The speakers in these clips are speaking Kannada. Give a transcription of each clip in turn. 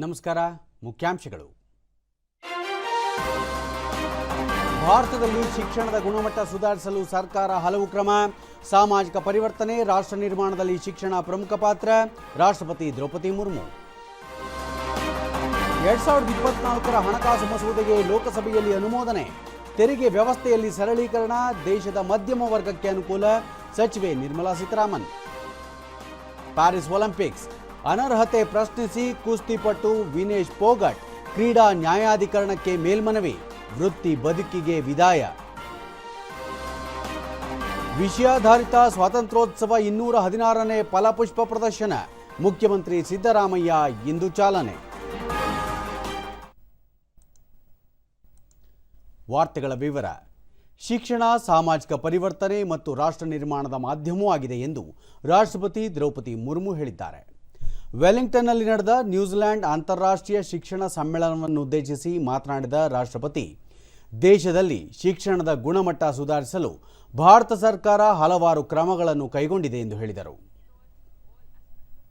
ನಮಸ್ಕಾರ. ಮುಖ್ಯಾಂಶಗಳು. ಭಾರತದಲ್ಲಿ ಶಿಕ್ಷಣದ ಗುಣಮಟ್ಟ ಸುಧಾರಿಸಲು ಸರ್ಕಾರ ಹಲವು ಕ್ರಮ. ಸಾಮಾಜಿಕ ಪರಿವರ್ತನೆ, ರಾಷ್ಟ್ರ ನಿರ್ಮಾಣದಲ್ಲಿ ಶಿಕ್ಷಣ ಪ್ರಮುಖ ಪಾತ್ರ. ರಾಷ್ಟ್ರಪತಿ ದ್ರೌಪದಿ ಮುರ್ಮು. 2024ರ ಹಣಕಾಸು ಮಸೂದೆಗೆ ಲೋಕಸಭೆಯಲ್ಲಿ ಅನುಮೋದನೆ. ತೆರಿಗೆ ವ್ಯವಸ್ಥೆಯಲ್ಲಿ ಸರಳೀಕರಣ, ದೇಶದ ಮಧ್ಯಮ ವರ್ಗಕ್ಕೆ ಅನುಕೂಲ. ಸಚಿವೆ ನಿರ್ಮಲಾ ಸೀತಾರಾಮನ್. ಪ್ಯಾರಿಸ್ ಒಲಿಂಪಿಕ್ಸ್ ಅನರ್ಹತೆ ಪ್ರಶ್ನಿಸಿ ಕುಸ್ತಿಪಟು ವಿನೇಶ್ ಪೋಗಟ್ ಕ್ರೀಡಾ ನ್ಯಾಯಾಧಿಕರಣಕ್ಕೆ ಮೇಲ್ಮನವಿ. ವೃತ್ತಿ ಬದುಕಿಗೆ ವಿದಾಯ. ವಿಷಯಾಧಾರಿತ ಸ್ವಾತಂತ್ರ್ಯೋತ್ಸವ 216ನೇ ಫಲಪುಷ್ಪ ಪ್ರದರ್ಶನ. ಮುಖ್ಯಮಂತ್ರಿ ಸಿದ್ದರಾಮಯ್ಯ ಇಂದು ಚಾಲನೆ. ವಾರ್ತೆಗಳ ವಿವರ. ಶಿಕ್ಷಣ ಸಾಮಾಜಿಕ ಪರಿವರ್ತನೆ ಮತ್ತು ರಾಷ್ಟ್ರ ನಿರ್ಮಾಣದ ಮಾಧ್ಯಮವಾಗಿದೆ ಎಂದು ರಾಷ್ಟ್ರಪತಿ ದ್ರೌಪದಿ ಮುರ್ಮು ಹೇಳಿದ್ದಾರೆ. ವೆಲ್ಲಿಂಗ್ಟನ್ನಲ್ಲಿ ನಡೆದ ನ್ಯೂಜಿಲೆಂಡ್ ಅಂತಾರಾಷ್ಟ್ರೀಯ ಶಿಕ್ಷಣ ಸಮ್ಮೇಳನವನ್ನುದ್ದೇಶಿಸಿ ಮಾತನಾಡಿದ ರಾಷ್ಟ್ರಪತಿ, ದೇಶದಲ್ಲಿ ಶಿಕ್ಷಣದ ಗುಣಮಟ್ಟ ಸುಧಾರಿಸಲು ಭಾರತ ಸರ್ಕಾರ ಹಲವಾರು ಕ್ರಮಗಳನ್ನು ಕೈಗೊಂಡಿದೆ ಎಂದು ಹೇಳಿದರು.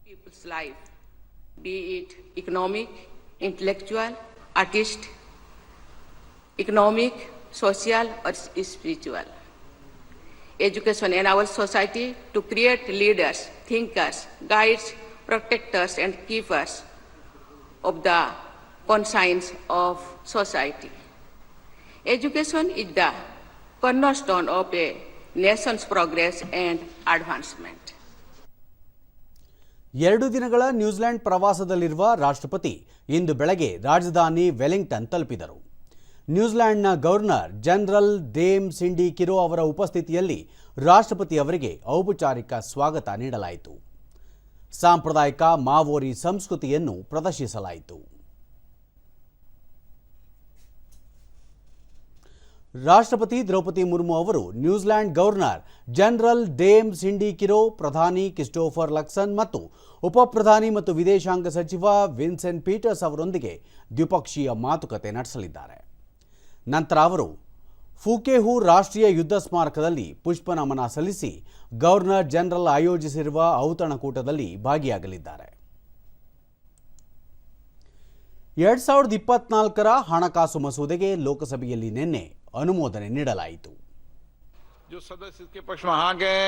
People's life, be it economic, intellectual, artist, economic, social or spiritual. Education in our society to create leaders, thinkers, guides, protectors and keepers of the conscience of society. Education is the cornerstone of a nation's progress and advancement. 2 ದಿನಗಳ ನ್ಯೂಜಿಲೆಂಡ್ ಪ್ರವಾಸದಲ್ಲಿರುವ ರಾಷ್ಟ್ರಪತಿ ಇಂದು ಬೆಳಗ್ಗೆ ರಾಜಧಾನಿ ವೆಲ್ಲಿಂಗ್ಟನ್ ತಲುಪಿದರು. ನ್ಯೂಜಿಲೆಂಡ್ನ ಗವರ್ನರ್ ಜನರಲ್ ಡೇಮ್ ಸಿಂಡಿ ಕಿರೋ ಅವರ ಉಪಸ್ಥಿತಿಯಲ್ಲಿ ರಾಷ್ಟ್ರಪತಿ ಅವರಿಗೆ ಔಪಚಾರಿಕ ಸ್ವಾಗತ ನೀಡಲಾಯಿತು. ಸಾಂಪ್ರದಾಯಿಕ ಮಾವೋರಿ ಸಂಸ್ಕೃತಿಯನ್ನು ಪ್ರದರ್ಶಿಸಲಾಯಿತು. ರಾಷ್ಟ್ರಪತಿ ದ್ರೌಪದಿ ಮುರ್ಮು ಅವರು ನ್ಯೂಜಿಲೆಂಡ್ ಗವರ್ನರ್ ಜನರಲ್ ಡೇಮ್ ಸಿಂಡಿ ಕಿರೋ, ಪ್ರಧಾನಿ ಕ್ರಿಸ್ಟೋಫರ್ ಲಕ್ಸನ್ ಮತ್ತು ಉಪಪ್ರಧಾನಿ ಮತ್ತು ವಿದೇಶಾಂಗ ಸಚಿವ ವಿನ್ಸೆಂಟ್ ಪೀಟರ್ಸ್ ಅವರೊಂದಿಗೆ ದ್ವಿಪಕ್ಷೀಯ ಮಾತುಕತೆ ನಡೆಸಲಿದ್ದಾರೆ. ನಂತರ ಅವರು ಫೂಕೆಹು ರಾಷ್ಟ್ರೀಯ ಯುದ್ಧ ಸ್ಮಾರಕದಲ್ಲಿ ಪುಷ್ಪನಮನ ಸಲ್ಲಿಸಿ ಗವರ್ನರ್ ಜನರಲ್ ಆಯೋಜಿಸಿರುವ ಔತಣಕೂಟದಲ್ಲಿ ಭಾಗಿಯಾಗಲಿದ್ದಾರೆ. 2024ರ ಹಣಕಾಸು ಮಸೂದೆಗೆ ಲೋಕಸಭೆಯಲ್ಲಿ ನಿನ್ನೆ ಅನುಮೋದನೆ ನೀಡಲಾಯಿತು. जो सदस्य इसके पक्ष में हाँ गए,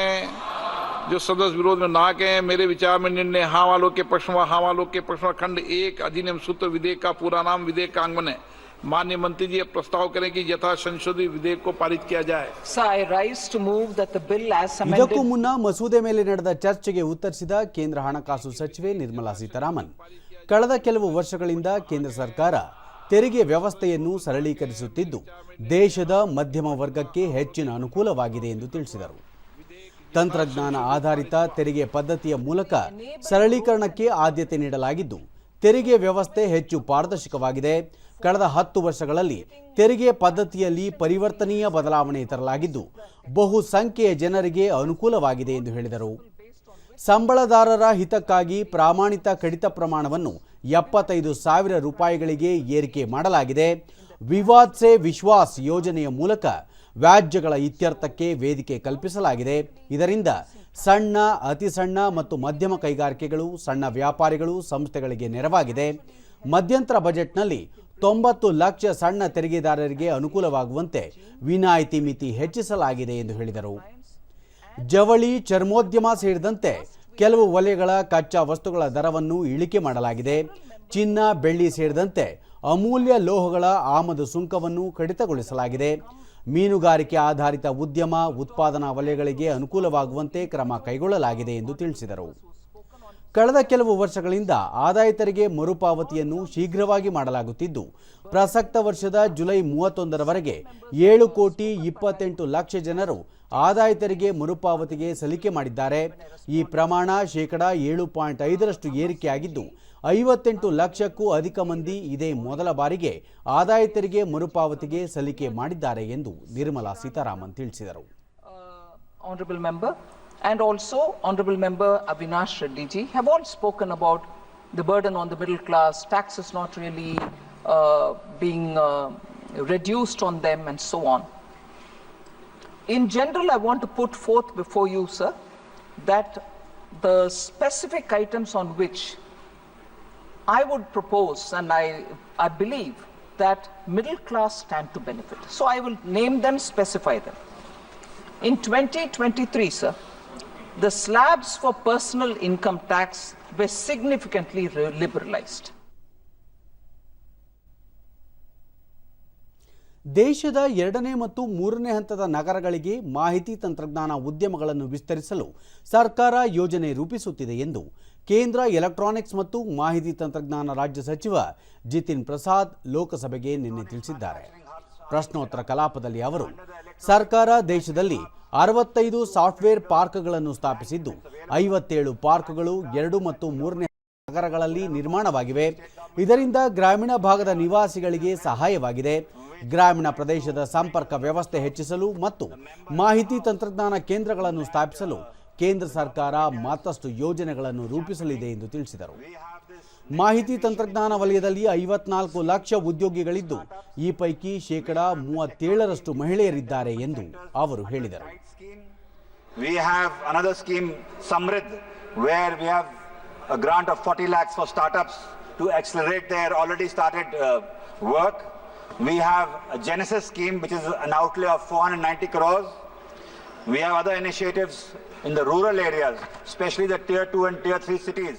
जो सदस्य विरोध में ना गए, मेरे विचार में निर्णय हाँ वालों के पक्ष में, हाँ वालों के पक्ष में खंड 1 अधिनियम सूत्र विधेयक का पूरा नाम विधेयक का अंग बने. माननीय मंत्री जी प्रस्ताव करें कि यथा संशोधित विधेयक को पारित किया जाए. So I rise to move that the bill as amended. ಇದಕ್ಕೂ ಮುನ್ನ ಮಸೂದೆ ಮೇಲೆ ನಡೆದ ಚರ್ಚೆಗೆ ಉತ್ತರಿಸಿದ ಕೇಂದ್ರ ಹಣಕಾಸು ಸಚಿವೆ ನಿರ್ಮಲಾ ಸೀತಾರಾಮನ್, ಕಳೆದ ಕೆಲವು ವರ್ಷಗಳಿಂದ ಕೇಂದ್ರ ಸರ್ಕಾರ ತೆರಿಗೆ ವ್ಯವಸ್ಥೆಯನ್ನು ಸರಳೀಕರಿಸುತ್ತಿದ್ದು ದೇಶದ ಮಧ್ಯಮ ವರ್ಗಕ್ಕೆ ಹೆಚ್ಚಿನ ಅನುಕೂಲವಾಗಿದೆ ಎಂದು ತಿಳಿಸಿದರು. ತಂತ್ರಜ್ಞಾನ ಆಧಾರಿತ ತೆರಿಗೆ ಪದ್ಧತಿಯ ಮೂಲಕ ಸರಳೀಕರಣಕ್ಕೆ ಆದ್ಯತೆ ನೀಡಲಾಗಿದ್ದು ತೆರಿಗೆ ವ್ಯವಸ್ಥೆ ಹೆಚ್ಚು ಪಾರದರ್ಶಕವಾಗಿದೆ. ಕಳೆದ 10 ವರ್ಷಗಳಲ್ಲಿ ತೆರಿಗೆ ಪದ್ಧತಿಯಲ್ಲಿ ಪರಿವರ್ತನೀಯ ಬದಲಾವಣೆ ತರಲಾಗಿದ್ದು ಬಹುಸಂಖ್ಯೆಯ ಜನರಿಗೆ ಅನುಕೂಲವಾಗಿದೆ ಎಂದು ಹೇಳಿದರು. ಸಂಬಳದಾರರ ಹಿತಕ್ಕಾಗಿ ಪ್ರಾಮಾಣಿತ ಕಡಿತ ಪ್ರಮಾಣವನ್ನು 75,000 ರೂಪಾಯಿಗಳಿಗೆ ಏರಿಕೆ ಮಾಡಲಾಗಿದೆ. ವಿವಾದ್ ಸೆ ವಿಶ್ವಾಸ್ ಯೋಜನೆಯ ಮೂಲಕ ವ್ಯಾಜ್ಯಗಳ ಇತ್ಯರ್ಥಕ್ಕೆ ವೇದಿಕೆ ಕಲ್ಪಿಸಲಾಗಿದೆ. ಇದರಿಂದ ಸಣ್ಣ, ಅತಿ ಸಣ್ಣ ಮತ್ತು ಮಧ್ಯಮ ಕೈಗಾರಿಕೆಗಳು, ಸಣ್ಣ ವ್ಯಾಪಾರಿಗಳು, ಸಂಸ್ಥೆಗಳಿಗೆ ನೆರವಾಗಿದೆ. ಮಧ್ಯಂತರ ಬಜೆಟ್ನಲ್ಲಿ 90 ಲಕ್ಷ ಸಣ್ಣ ತೆರಿಗೆದಾರರಿಗೆ ಅನುಕೂಲವಾಗುವಂತೆ ವಿನಾಯಿತಿ ಮಿತಿ ಹೆಚ್ಚಿಸಲಾಗಿದೆ ಎಂದು ಹೇಳಿದರು. ಜವಳಿ, ಚರ್ಮೋದ್ಯಮ ಸೇರಿದಂತೆ ಕೆಲವು ವಲಯಗಳ ಕಚ್ಚಾ ವಸ್ತುಗಳ ದರವನ್ನು ಇಳಿಕೆ ಮಾಡಲಾಗಿದೆ. ಚಿನ್ನ, ಬೆಳ್ಳಿ ಸೇರಿದಂತೆ ಅಮೂಲ್ಯ ಲೋಹಗಳ ಆಮದು ಸುಂಕವನ್ನು ಕಡಿತಗೊಳಿಸಲಾಗಿದೆ. ಮೀನುಗಾರಿಕೆ ಆಧಾರಿತ ಉದ್ಯಮ, ಉತ್ಪಾದನಾ ವಲಯಗಳಿಗೆ ಅನುಕೂಲವಾಗುವಂತೆ ಕ್ರಮ ಕೈಗೊಳ್ಳಲಾಗಿದೆ ಎಂದು ತಿಳಿಸಿದರು. ಕಳೆದ ಕೆಲವು ವರ್ಷಗಳಿಂದ ಆದಾಯ ತೆರಿಗೆ ಮರುಪಾವತಿಯನ್ನು ಶೀಘ್ರವಾಗಿ ಮಾಡಲಾಗುತ್ತಿದ್ದು ಪ್ರಸಕ್ತ ವರ್ಷದ ಜುಲೈ 31ರವರೆಗೆ 7,28,00,000 ಜನರು ಆದಾಯ ತೆರಿಗೆ ಮರುಪಾವತಿಗೆ ಸಲ್ಲಿಕೆ ಮಾಡಿದ್ದಾರೆ. ಈ ಪ್ರಮಾಣ ಶೇಕಡಾ 7.5ರಷ್ಟು ಏರಿಕೆಯಾಗಿದ್ದು 58 ಲಕ್ಷಕ್ಕೂ ಅಧಿಕ ಮಂದಿ ಇದೇ ಮೊದಲ ಬಾರಿಗೆ ಆದಾಯ ತೆರಿಗೆ ಮರುಪಾವತಿಗೆ ಸಲ್ಲಿಕೆ ಮಾಡಿದ್ದಾರೆ ಎಂದು ನಿರ್ಮಲಾ ಸೀತಾರಾಮನ್ ತಿಳಿಸಿದರು. Honorable member and also Honorable member Avinash Reddy ji have all spoken about the burden on the middle class, taxes not really being reduced on them and so on. In general, I want to put forth before you, sir, that the specific items on which I would propose, and I believe that middle class stand to benefit. So I will name them, specify them. In 2023, sir, the slabs for personal income tax were significantly liberalized. ದೇಶದ 2ನೇ ಮತ್ತು 3ನೇ ಹಂತದ ನಗರಗಳಿಗೆ ಮಾಹಿತಿ ತಂತ್ರಜ್ಞಾನ ಉದ್ಯಮಗಳನ್ನು ವಿಸ್ತರಿಸಲು ಸರ್ಕಾರ ಯೋಜನೆ ರೂಪಿಸುತ್ತಿದೆ ಎಂದು ಕೇಂದ್ರ ಎಲೆಕ್ಟ್ರಾನಿಕ್ಸ್ ಮತ್ತು ಮಾಹಿತಿ ತಂತ್ರಜ್ಞಾನ ರಾಜ್ಯ ಸಚಿವ ಜಿತಿನ್ ಪ್ರಸಾದ್ ಲೋಕಸಭೆಗೆ ನಿನ್ನೆ ತಿಳಿಸಿದ್ದಾರೆ. ಪ್ರಶ್ನೋತ್ತರ ಕಲಾಪದಲ್ಲಿ ಅವರು ಸರ್ಕಾರ ದೇಶದಲ್ಲಿ 65 ಸಾಫ್ಟ್ವೇರ್ ಪಾರ್ಕ್ಗಳನ್ನು ಸ್ಥಾಪಿಸಿದ್ದು 57 ಪಾರ್ಕ್ಗಳು 2 ಮತ್ತು 3ನೇ ನಗರಗಳಲ್ಲಿ ನಿರ್ಮಾಣವಾಗಿವೆ. ಇದರಿಂದ ಗ್ರಾಮೀಣ ಭಾಗದ ನಿವಾಸಿಗಳಿಗೆ ಸಹಾಯವಾಗಿದೆ. ಗ್ರಾಮೀಣ ಪ್ರದೇಶದ ಸಂಪರ್ಕ ವ್ಯವಸ್ಥೆ ಹೆಚ್ಚಿಸಲು ಮತ್ತು ಮಾಹಿತಿ ತಂತ್ರಜ್ಞಾನ ಕೇಂದ್ರಗಳನ್ನು ಸ್ಥಾಪಿಸಲು ಕೇಂದ್ರ ಸರ್ಕಾರ ಮತ್ತಷ್ಟು ಯೋಜನೆಗಳನ್ನು ರೂಪಿಸಲಿದೆ ಎಂದು ತಿಳಿಸಿದರು. ಮಾಹಿತಿ ತಂತ್ರಜ್ಞಾನ ವಲಯದಲ್ಲಿ 54 ಲಕ್ಷ ಉದ್ಯೋಗಿಗಳಿದ್ದು ಈ ಪೈಕಿ 37% ಮಹಿಳೆಯರಿದ್ದಾರೆ ಎಂದು ಅವರು ಹೇಳಿದರು. We have another scheme, Samrid, where we have a grant of 40 lakhs for startups to accelerate their already started work. We have a Genesis scheme, which is an outlay of 490 crores. We have other initiatives in the rural areas, especially the tier 2 and tier 3 cities.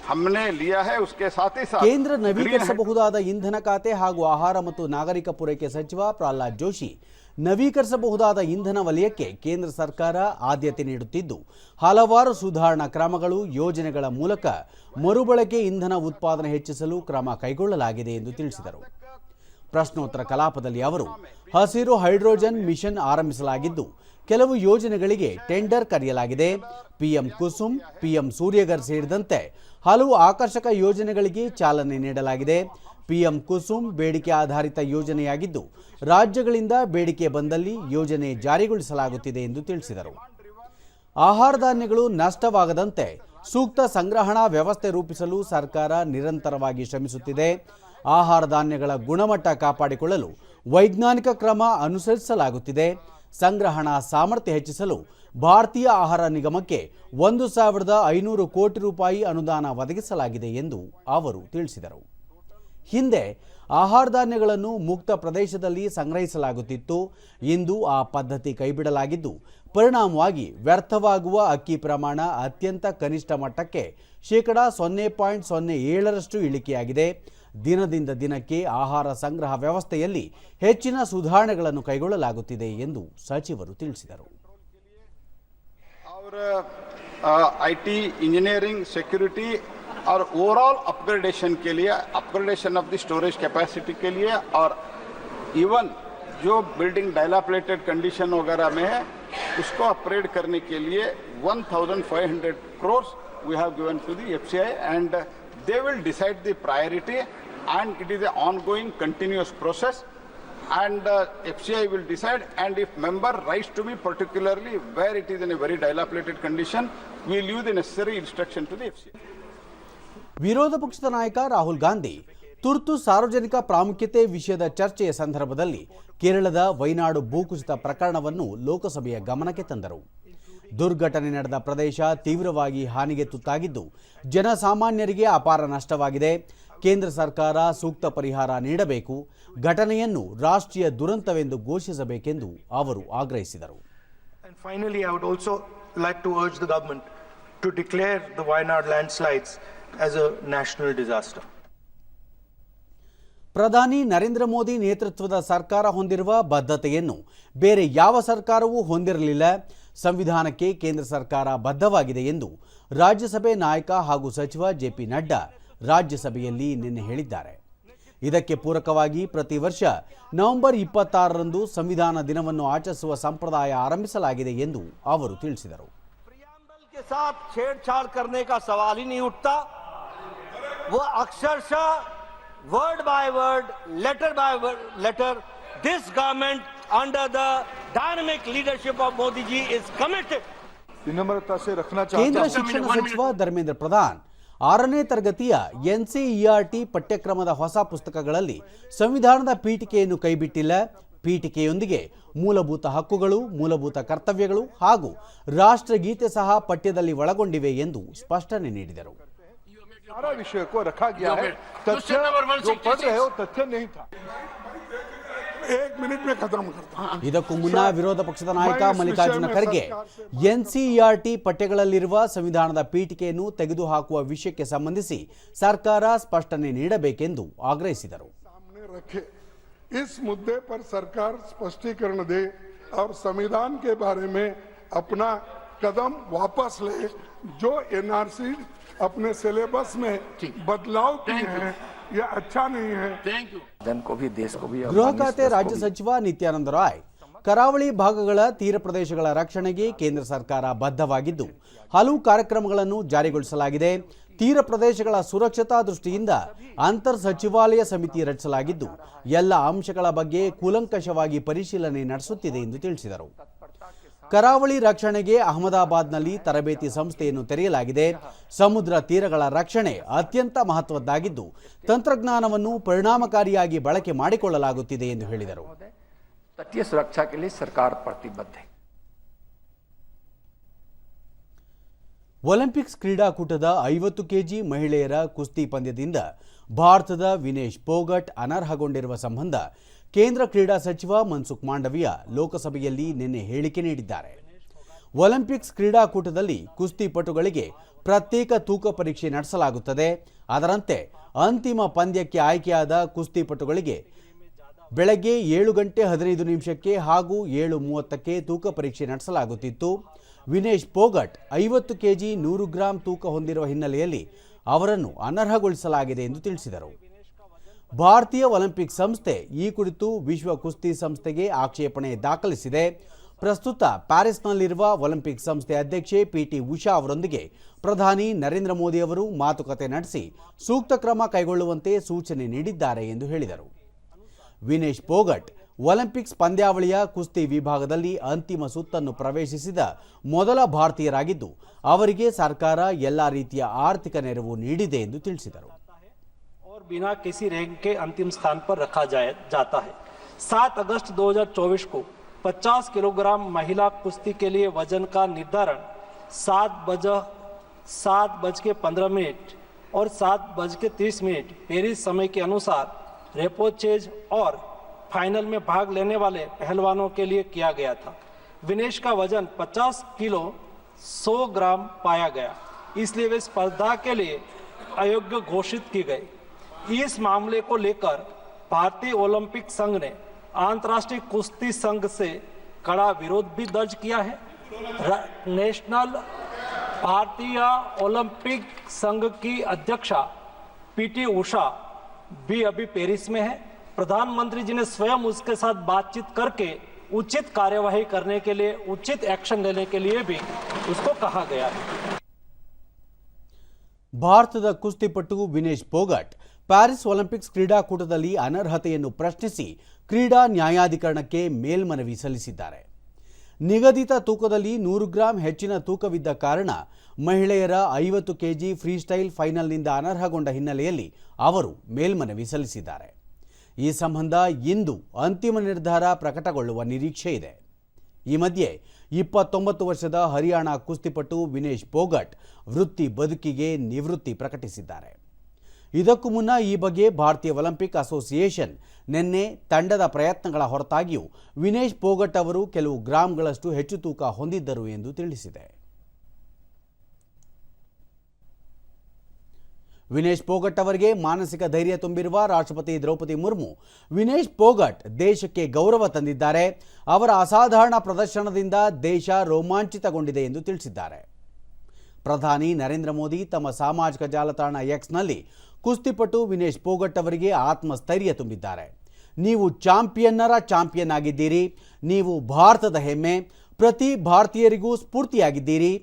हमने लिया है उसके साथ ही साथ ಕೇಂದ್ರ ನವೀಕರಿಸಬಹುದಾದ ಇಂಧನ ಖಾತೆ ಹಾಗೂ ಆಹಾರ ಮತ್ತು ನಾಗರಿಕ ಪೂರೈಕೆ ಸಚಿವ ಪ್ರಹ್ಲಾದ್ ಜೋಶಿ ನವೀಕರಿಸಬಹುದಾದ ಇಂಧನ ವಲಯಕ್ಕೆ ಕೇಂದ್ರ ಸರ್ಕಾರ ಆದ್ಯತೆ ನೀಡುತ್ತಿದ್ದು ಹಲವಾರು ಸುಧಾರಣಾ ಕ್ರಮಗಳು ಯೋಜನೆಗಳ ಮೂಲಕ ಮರುಬಳಕೆ ಇಂಧನ ಉತ್ಪಾದನೆ ಹೆಚ್ಚಿಸಲು ಕ್ರಮ ಕೈಗೊಳ್ಳಲಾಗಿದೆ ಎಂದು ತಿಳಿಸಿದರು. ಪ್ರಶ್ನೋತ್ತರ ಕಲಾಪದಲ್ಲಿ ಅವರು ಹಸಿರು ಹೈಡ್ರೋಜನ್ ಮಿಷನ್ ಆರಂಭಿಸಲಾಗಿದ್ದು ಕೆಲವು ಯೋಜನೆಗಳಿಗೆ ಟೆಂಡರ್ ಕರೆಯಲಾಗಿದೆ. ಪಿಎಂ ಕುಸುಮ್, ಪಿಎಂ ಸೂರ್ಯಘರ್ ಸೇರಿದಂತೆ ಹಲವು ಆಕರ್ಷಕ ಯೋಜನೆಗಳಿಗೆ ಚಾಲನೆ ನೀಡಲಾಗಿದೆ. ಪಿಎಂ ಕುಸುಮ್ ಬೇಡಿಕೆ ಆಧಾರಿತ ಯೋಜನೆಯಾಗಿದ್ದು ರಾಜ್ಯಗಳಿಂದ ಬೇಡಿಕೆ ಬಂದಲ್ಲಿ ಯೋಜನೆ ಜಾರಿಗೊಳಿಸಲಾಗುತ್ತಿದೆ ಎಂದು ತಿಳಿಸಿದರು. ಆಹಾರ ಧಾನ್ಯಗಳು ನಷ್ಟವಾಗದಂತೆ ಸೂಕ್ತ ಸಂಗ್ರಹಣಾ ವ್ಯವಸ್ಥೆ ರೂಪಿಸಲು ಸರ್ಕಾರ ನಿರಂತರವಾಗಿ ಶ್ರಮಿಸುತ್ತಿದೆ. ಆಹಾರ ಧಾನ್ಯಗಳ ಗುಣಮಟ್ಟ ಕಾಪಾಡಿಕೊಳ್ಳಲು ವೈಜ್ಞಾನಿಕ ಕ್ರಮ ಅನುಸರಿಸಲಾಗುತ್ತಿದೆ. ಸಂಗ್ರಹಣಾ ಸಾಮರ್ಥ್ಯ ಹೆಚ್ಚಿಸಲು ಭಾರತೀಯ ಆಹಾರ ನಿಗಮಕ್ಕೆ 1,500 ಕೋಟಿ ರೂಪಾಯಿ ಅನುದಾನ ಒದಗಿಸಲಾಗಿದೆ ಎಂದು ಅವರು ತಿಳಿಸಿದರು. ಹಿಂದೆ ಆಹಾರ ಧಾನ್ಯಗಳನ್ನು ಮುಕ್ತ ಪ್ರದೇಶದಲ್ಲಿ ಸಂಗ್ರಹಿಸಲಾಗುತ್ತಿತ್ತು. ಇಂದು ಆ ಪದ್ಧತಿ ಕೈಬಿಡಲಾಗಿದ್ದು ಪರಿಣಾಮವಾಗಿ ವ್ಯರ್ಥವಾಗುವ ಅಕ್ಕಿ ಪ್ರಮಾಣ ಅತ್ಯಂತ ಕನಿಷ್ಠ ಮಟ್ಟಕ್ಕೆ 0.07% ಇಳಿಕೆಯಾಗಿದೆ. ದಿನದಿಂದ ದಿನಕ್ಕೆ ಆಹಾರ ಸಂಗ್ರಹ ವ್ಯವಸ್ಥೆಯಲ್ಲಿ ಹೆಚ್ಚಿನ ಸುಧಾರಣೆಗಳನ್ನು ಕೈಗೊಳ್ಳಲಾಗುತ್ತಿದೆ ಎಂದು ಸಚಿವರು ತಿಳಿಸಿದರು. और आईटी इंजीनियरिंग सिक्योरिटी और ओवरऑल अपग्रेडेशन के लिए upgradation of the storage capacity के लिए और इवन जो बिल्डिंग डायलापिलेटेड कंडीशन वगैरह में है उसको अपग्रेड करने के लिए 1,500 crores we have given to the FCI and they will decide the priority and it is an ongoing continuous process and FCI will decide and if member writes to me particularly where it is in a very dilapidated condition we will use the necessary instruction to the FCI. ವಿರೋಧ ಪಕ್ಷದ ನಾಯಕ ರಾಹುಲ್ ಗಾಂಧಿ ತುರ್ತು ಸಾರ್ವಜನಿಕ ಪ್ರಾಮುಖ್ಯತೆ ವಿಷಯದ ಚರ್ಚೆಯ ಸಂದರ್ಭದಲ್ಲಿ ಕೇರಳದ ವೈನಾಡು ಭೂಕುಸಿತ ಪ್ರಕರಣವನ್ನು ಲೋಕಸಭೆಯ ಗಮನಕ್ಕೆ ತಂದರು. ದುರ್ಘಟನೆ ನಡೆದ ಪ್ರದೇಶ ತೀವ್ರವಾಗಿ ಹಾನಿಗೆ ತುತ್ತಾಗಿದ್ದು ಜನಸಾಮಾನ್ಯರಿಗೆ ಅಪಾರ ನಷ್ಟವಾಗಿದೆ. ಕೇಂದ್ರ ಸರ್ಕಾರ ಸೂಕ್ತ ಪರಿಹಾರ ನೀಡಬೇಕು. ಘಟನೆಯನ್ನು ರಾಷ್ಟ್ರೀಯ ದುರಂತವೆಂದು ಘೋಷಿಸಬೇಕೆಂದು ಅವರು ಆಗ್ರಹಿಸಿದರು. And finally, I would also like to urge the government to declare the Wayanad landslides as a national disaster. ಪ್ರಧಾನಿ ನರೇಂದ್ರ ಮೋದಿ ನೇತೃತ್ವದ ಸರ್ಕಾರ ಹೊಂದಿರುವ ಬದ್ಧತೆಯನ್ನು ಬೇರೆ ಯಾವ ಸರ್ಕಾರವೂ ಹೊಂದಿರಲಿಲ್ಲ. ಸಂವಿಧಾನಕ್ಕೆ ಕೇಂದ್ರ ಸರ್ಕಾರ ಬದ್ಧವಾಗಿದೆ ಎಂದು ರಾಜ್ಯಸಭೆ ನಾಯಕ ಹಾಗೂ ಸಚಿವ ಜೆಪಿ ನಡ್ಡಾ ರಾಜ್ಯಸಭೆಯಲ್ಲಿ ನಿನ್ನೆ ಹೇಳಿದ್ದಾರೆ. ಇದಕ್ಕೆ ಪೂರಕವಾಗಿ ಪ್ರತಿ ವರ್ಷ ನವೆಂಬರ್ 26ರಂದು ಸಂವಿಧಾನ ದಿನವನ್ನು ಆಚರಿಸುವ ಸಂಪ್ರದಾಯ ಆರಂಭಿಸಲಾಗಿದೆ ಎಂದು ಅವರು ತಿಳಿಸಿದರು. प्रियम्बल के साथ छेड़छाड़ करने का सवाल ही नहीं उठता. वो अक्षरशः word by word, letter by letter, this government under the dynamic leadership of Modi ji is committed. विनम्रता से रखना ಕೇಂದ್ರ ಶಿಕ್ಷಣ ಸಚಿವ ಧರ್ಮೇಂದ್ರ ಪ್ರಧಾನ್ 6ನೇ ತರಗತಿಯ NCERT ಪಠ್ಯಕ್ರಮದ ಹೊಸ ಪುಸ್ತಕಗಳಲ್ಲಿ ಸಂವಿಧಾನದ ಪೀಠಿಕೆಯನ್ನು ಕೈಬಿಟ್ಟಿಲ್ಲ. ಪೀಠಿಕೆಯೊಂದಿಗೆ ಮೂಲಭೂತ ಹಕ್ಕುಗಳು, ಮೂಲಭೂತ ಕರ್ತವ್ಯಗಳು ಹಾಗೂ ರಾಷ್ಟ್ರಗೀತೆ ಸಹ ಪಠ್ಯದಲ್ಲಿ ಒಳಗೊಂಡಿವೆ ಎಂದು ಸ್ಪಷ್ಟನೆ ನೀಡಿದರು. सारा विषय को रखा गया है। तथ्य जो पढ़ रहे हो तथ्य नहीं था। 1 मिनट में खत्म करता हूं। ಇದಕ್ಕೂ ಮುನ್ನ ವಿರೋಧ ಪಕ್ಷದ ನಾಯಕ ಮಲ್ಲಿಕಾರ್ಜುನ ಖರ್ಗೆ ಎನ್ಸಿಇಆರ್ಟಿ ಪಠ್ಯಗಳಲ್ಲಿರುವ ಸಂವಿಧಾನದ ಪೀಠಿಕೆಯನ್ನು ತೆಗೆದುಹಾಕುವ ವಿಷಯಕ್ಕೆ ಸಂಬಂಧಿಸಿ ಸರ್ಕಾರ ಸ್ಪಷ್ಟನೆ ನೀಡಬೇಕೆಂದು ಆಗ್ರಹಿಸಿದರು. इस मुद्दे पर सरकार स्पष्टीकरण दे और संविधान के बारे में अपना कदम वापस ले। जो एनआरसी अपने सिलेबस में बदलाव किए हैं यह अच्छा नहीं है। जन को भी देश को भी ಗೃಹ ಖಾತೆ ರಾಜ್ಯ ಸಚಿವ ನಿತ್ಯಾನಂದ ರಾಯ್ ಕರಾವಳಿ ಭಾಗಗಳ ತೀರ ಪ್ರದೇಶಗಳ ರಕ್ಷಣೆಗೆ ಕೇಂದ್ರ ಸರ್ಕಾರ ಬದ್ಧವಾಗಿದ್ದು ಹಲವು ಕಾರ್ಯಕ್ರಮಗಳನ್ನು ಜಾರಿಗೊಳಿಸಲಾಗಿದೆ. ತೀರ ಪ್ರದೇಶಗಳ ಸುರಕ್ಷತಾ ದೃಷ್ಟಿಯಿಂದ ಅಂತರ್ ಸಚಿವಾಲಯ ಸಮಿತಿ ರಚಿಸಲಾಗಿದ್ದು ಎಲ್ಲ ಅಂಶಗಳ ಬಗ್ಗೆ ಕೂಲಂಕಷವಾಗಿ ಪರಿಶೀಲನೆ ನಡೆಸುತ್ತಿದೆ ಎಂದು ತಿಳಿಸಿದರು. ಕರಾವಳಿ ರಕ್ಷಣೆಗೆ ಅಹಮದಾಬಾದ್ನಲ್ಲಿ ತರಬೇತಿ ಸಂಸ್ಥೆಯನ್ನು ತೆರೆಯಲಾಗಿದೆ. ಸಮುದ್ರ ತೀರಗಳ ರಕ್ಷಣೆ ಅತ್ಯಂತ ಮಹತ್ವದ್ದಾಗಿದ್ದು ತಂತ್ರಜ್ಞಾನವನ್ನು ಪರಿಣಾಮಕಾರಿಯಾಗಿ ಬಳಕೆ ಮಾಡಿಕೊಳ್ಳಲಾಗುತ್ತಿದೆ ಎಂದು ಹೇಳಿದರು. तटीय सुरक्षा के लिए सरकार प्रतिबद्ध है. ಒಲಿಂಪಿಕ್ಸ್ ಕ್ರೀಡಾಕೂಟದ 50 ಕೆಜಿ ಮಹಿಳೆಯರ ಕುಸ್ತಿ ಪಂದ್ಯದಿಂದ ಭಾರತದ ವಿನೇಶ್ ಪೋಗಟ್ ಅನರ್ಹಗೊಂಡಿರುವ ಸಂಬಂಧ ಕೇಂದ್ರ ಕ್ರೀಡಾ ಸಚಿವ ಮನ್ಸುಖ್ ಮಾಂಡವಿಯಾ ಲೋಕಸಭೆಯಲ್ಲಿ ನಿನ್ನೆ ಹೇಳಿಕೆ ನೀಡಿದ್ದಾರೆ. ಒಲಿಂಪಿಕ್ಸ್ ಕ್ರೀಡಾಕೂಟದಲ್ಲಿ ಕುಸ್ತಿಪಟುಗಳಿಗೆ ಪ್ರತ್ಯೇಕ ತೂಕ ಪರೀಕ್ಷೆ ನಡೆಸಲಾಗುತ್ತದೆ. ಅದರಂತೆ ಅಂತಿಮ ಪಂದ್ಯಕ್ಕೆ ಆಯ್ಕೆಯಾದ ಕುಸ್ತಿಪಟುಗಳಿಗೆ ಬೆಳಗ್ಗೆ 7:15 ಹಾಗೂ 7:30ಕ್ಕೆ ತೂಕ ಪರೀಕ್ಷೆ ನಡೆಸಲಾಗುತ್ತಿತ್ತು. ವಿನೇಶ್ ಪೋಗಟ್ 50 ಕೆಜಿ 100 ಗ್ರಾಂ ತೂಕ ಹೊಂದಿರುವ ಹಿನ್ನೆಲೆಯಲ್ಲಿ ಅವರನ್ನು ಅನರ್ಹಗೊಳಿಸಲಾಗಿದೆ ಎಂದು ತಿಳಿಸಿದರು. ಭಾರತೀಯ ಒಲಿಂಪಿಕ್ ಸಂಸ್ಥೆ ಈ ಕುರಿತು ವಿಶ್ವ ಕುಸ್ತಿ ಸಂಸ್ಥೆಗೆ ಆಕ್ಷೇಪಣೆ ದಾಖಲಿಸಿದೆ. ಪ್ರಸ್ತುತ ಪ್ಯಾರಿಸ್ನಲ್ಲಿರುವ ಒಲಿಂಪಿಕ್ ಸಂಸ್ಥೆ ಅಧ್ಯಕ್ಷೆ ಪಿಟಿ ಉಷಾ ಅವರೊಂದಿಗೆ ಪ್ರಧಾನಿ ನರೇಂದ್ರ ಮೋದಿ ಅವರು ಮಾತುಕತೆ ನಡೆಸಿ ಸೂಕ್ತ ಕ್ರಮ ಕೈಗೊಳ್ಳುವಂತೆ ಸೂಚನೆ ನೀಡಿದ್ದಾರೆ ಎಂದು ಹೇಳಿದರು. ವಿನೇಶ್ ಪೋಗಟ್ ಒಲಿಂಪಿಕ್ಸ್ ಪಂದ್ಯಾವಳಿಯ ಕುಸ್ತಿ ವಿಭಾಗದಲ್ಲಿ ಅಂತಿಮ ಸುತ್ತನ್ನು ಪ್ರವೇಶಿಸಿದ ಮೊದಲ ಭಾರತೀಯರಾಗಿದ್ದು ಅವರಿಗೆ ಸರ್ಕಾರ ಎಲ್ಲಾ ರೀತಿಯ ಆರ್ಥಿಕ ನೆರವು ನೀಡಿದೆ ಎಂದು ತಿಳಿಸಿದರು. और बिना किसी रैंक के अंतिम स्थान पर रखा जाता है. 7 अगस्त 2024 को 50 किलोग्राम महिला कुश्ती के लिए वजन का निर्धारण 7:15 और 7:30 पेरिस समय के अनुसार रेपोचेज और फाइनल में भाग लेने वाले पहलवानों के लिए किया गया था. विनेश का वजन 50 किलो 100 ग्राम पाया गया, इसलिए वे स्पर्धा के लिए अयोग्य घोषित की गई. इस मामले को लेकर भारतीय ओलंपिक संघ ने अंतर्राष्ट्रीय कुश्ती संघ से कड़ा विरोध भी दर्ज किया है. नेशनल भारतीय ओलंपिक संघ की अध्यक्षा पीटी उषा भी अभी पेरिस में है. प्रधानमंत्री जी ने स्वयं उसके साथ बातचीत करके उचित कार्यवाही करने के लिए, उचित एक्शन लेने के लिए भी उसको कहा गया है. ಭಾರತದ ಕುಸ್ತಿಪಟು ವಿನೇಶ್ ಪೋಗಟ್ ಪ್ಯಾರಿಸ್ ಒಲಿಂಪಿಕ್ಸ್ ಕ್ರೀಡಾಕೂಟದಲ್ಲಿ ಅನರ್ಹತೆಯನ್ನು ಪ್ರಶ್ನಿಸಿ ಕ್ರೀಡಾ ನ್ಯಾಯಾಧಿಕರಣಕ್ಕೆ ಮೇಲ್ಮನವಿ ಸಲ್ಲಿಸಿದ್ದಾರೆ. ನಿಗದಿತ ತೂಕದಲ್ಲಿ 100 ಗ್ರಾಂ ಹೆಚ್ಚಿನ ತೂಕವಿದ್ದ ಕಾರಣ ಮಹಿಳೆಯರ 50 ಕೆಜಿ ಫ್ರೀಸ್ಟೈಲ್ ಫೈನಲ್ನಿಂದ ಅನರ್ಹಗೊಂಡ ಹಿನ್ನೆಲೆಯಲ್ಲಿ ಅವರು ಮೇಲ್ಮನವಿ ಸಲ್ಲಿಸಿದ್ದಾರೆ. ಈ ಸಂಬಂಧ ಇಂದು ಅಂತಿಮ ನಿರ್ಧಾರ ಪ್ರಕಟಗೊಳ್ಳುವ ನಿರೀಕ್ಷೆ ಇದೆ. ಈ ಮಧ್ಯೆ 29 ವರ್ಷದ ಹರಿಯಾಣ ಕುಸ್ತಿಪಟು ವಿನೇಶ್ ಪೋಗಟ್ ವೃತ್ತಿ ಬದುಕಿಗೆ ನಿವೃತ್ತಿ ಪ್ರಕಟಿಸಿದ್ದಾರೆ. ಇದಕ್ಕೂ ಮುನ್ನ ಈ ಬಗ್ಗೆ ಭಾರತೀಯ ಒಲಿಂಪಿಕ್ ಅಸೋಸಿಯೇಷನ್ ನಿನ್ನೆ ತಂಡದ ಪ್ರಯತ್ನಗಳ ಹೊರತಾಗಿಯೂ ವಿನೇಶ್ ಪೋಗಟ್ ಅವರು ಕೆಲವು ಗ್ರಾಂಗಳಷ್ಟು ಹೆಚ್ಚು ತೂಕ ಹೊಂದಿದ್ದರು ಎಂದು ತಿಳಿಸಿದೆ. ವಿನೇಶ್ ಪೋಗಟ್ ಅವರಿಗೆ ಮಾನಸಿಕ ಧೈರ್ಯ ತುಂಬಿರುವ ರಾಷ್ಟ್ರಪತಿ ದ್ರೌಪದಿ ಮುರ್ಮು ವಿನೇಶ್ ಪೋಗಟ್ ದೇಶಕ್ಕೆ ಗೌರವ ತಂದಿದ್ದಾರೆ. ಅವರ ಅಸಾಧಾರಣ ಪ್ರದರ್ಶನದಿಂದ ದೇಶ ರೋಮಾಂಚಿತಗೊಂಡಿದೆ ಎಂದು ತಿಳಿಸಿದ್ದಾರೆ. ಪ್ರಧಾನಿ ನರೇಂದ್ರ ಮೋದಿ ತಮ್ಮ ಸಾಮಾಜಿಕ ಜಾಲತಾಣ ಎಕ್ಸ್ನಲ್ಲಿ ಕುಸ್ತಿಪಟು ವಿನೇಶ್ ಪೋಗಟ್ ಅವರಿಗೆ ಆತ್ಮಸ್ಥೈರ್ಯ ತುಂಬಿದ್ದಾರೆ. ನೀವು ಚಾಂಪಿಯನ್ನರ ಚಾಂಪಿಯನ್ ಆಗಿದ್ದೀರಿ. ನೀವು ಭಾರತದ ಹೆಮ್ಮೆ. ಪ್ರತಿ ಭಾರತೀಯರಿಗೂ ಸ್ಫೂರ್ತಿಯಾಗಿದ್ದೀರಿ.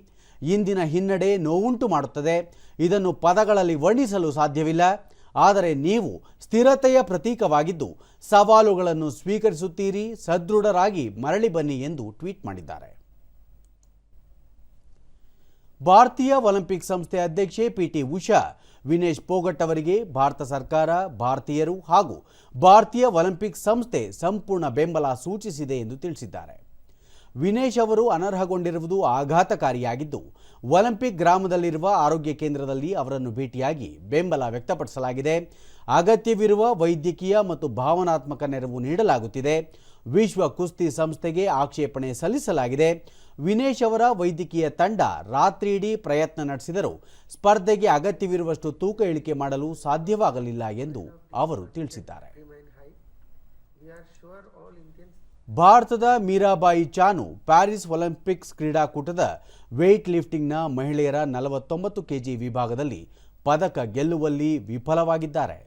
ಇಂದಿನ ಹಿನ್ನಡೆ ನೋವುಂಟು ಮಾಡುತ್ತದೆ. ಇದನ್ನು ಪದಗಳಲ್ಲಿ ವರ್ಣಿಸಲು ಸಾಧ್ಯವಿಲ್ಲ. ಆದರೆ ನೀವು ಸ್ಥಿರತೆಯ ಪ್ರತೀಕವಾಗಿದ್ದು ಸವಾಲುಗಳನ್ನು ಸ್ವೀಕರಿಸುತ್ತೀರಿ. ಸದೃಢರಾಗಿ ಮರಳಿ ಬನ್ನಿ ಎಂದು ಟ್ವೀಟ್ ಮಾಡಿದ್ದಾರೆ. ಭಾರತೀಯ ಒಲಿಂಪಿಕ್ ಸಂಸ್ಥೆ ಅಧ್ಯಕ್ಷೆ ಪಿಟಿ ಉಷಾ ವಿನೇಶ್ ಪೋಗಟ್ ಅವರಿಗೆ ಭಾರತ ಸರ್ಕಾರ, ಭಾರತೀಯರು ಹಾಗೂ ಭಾರತೀಯ ಒಲಿಂಪಿಕ್ ಸಂಸ್ಥೆ ಸಂಪೂರ್ಣ ಬೆಂಬಲ ಸೂಚಿಸಿದೆ ಎಂದು ತಿಳಿಸಿದ್ದಾರೆ. ವಿನೇಶ್ ಅವರು ಅನರ್ಹಗೊಂಡಿರುವುದು ಆಘಾತಕಾರಿಯಾಗಿದ್ದು, ಒಲಿಂಪಿಕ್ ಗ್ರಾಮದಲ್ಲಿರುವ ಆರೋಗ್ಯ ಕೇಂದ್ರದಲ್ಲಿ ಅವರನ್ನು ಭೇಟಿಯಾಗಿ ಬೆಂಬಲ ವ್ಯಕ್ತಪಡಿಸಲಾಗಿದೆ. ಅಗತ್ಯವಿರುವ ವೈದ್ಯಕೀಯ ಮತ್ತು ಭಾವನಾತ್ಮಕ ನೆರವು ನೀಡಲಾಗುತ್ತಿದೆ. ವಿಶ್ವ ಕುಸ್ತಿ ಸಂಸ್ಥೆಗೆ ಆಕ್ಷೇಪಣೆ ಸಲ್ಲಿಸಲಾಗಿದೆ. ವಿನೇಶ್ ಅವರ ವೈದ್ಯಕೀಯ ತಂಡ ರಾತ್ರಿಯಿಡೀ ಪ್ರಯತ್ನ ನಡೆಸಿದರೂ ಸ್ಪರ್ಧೆಗೆ ಅಗತ್ಯವಿರುವಷ್ಟು ತೂಕ ಇಳಿಕೆ ಮಾಡಲು ಸಾಧ್ಯವಾಗಲಿಲ್ಲ ಎಂದು ಅವರು ತಿಳಿಸಿದ್ದಾರೆ. ಭಾರತದ ಮೀರಾಬಾಯಿ ಚಾನು ಪ್ಯಾರಿಸ್ ಒಲಿಂಪಿಕ್ಸ್ ಕ್ರೀಡಾಕೂಟದ ವೇಟ್ ಲಿಫ್ಟಿಂಗ್ನ ಮಹಿಳೆಯರ 49 ಕೆಜಿ ವಿಭಾಗದಲ್ಲಿ ಪದಕ ಗೆಲ್ಲುವಲ್ಲಿ ವಿಫಲವಾಗಿದ್ದಾರೆ.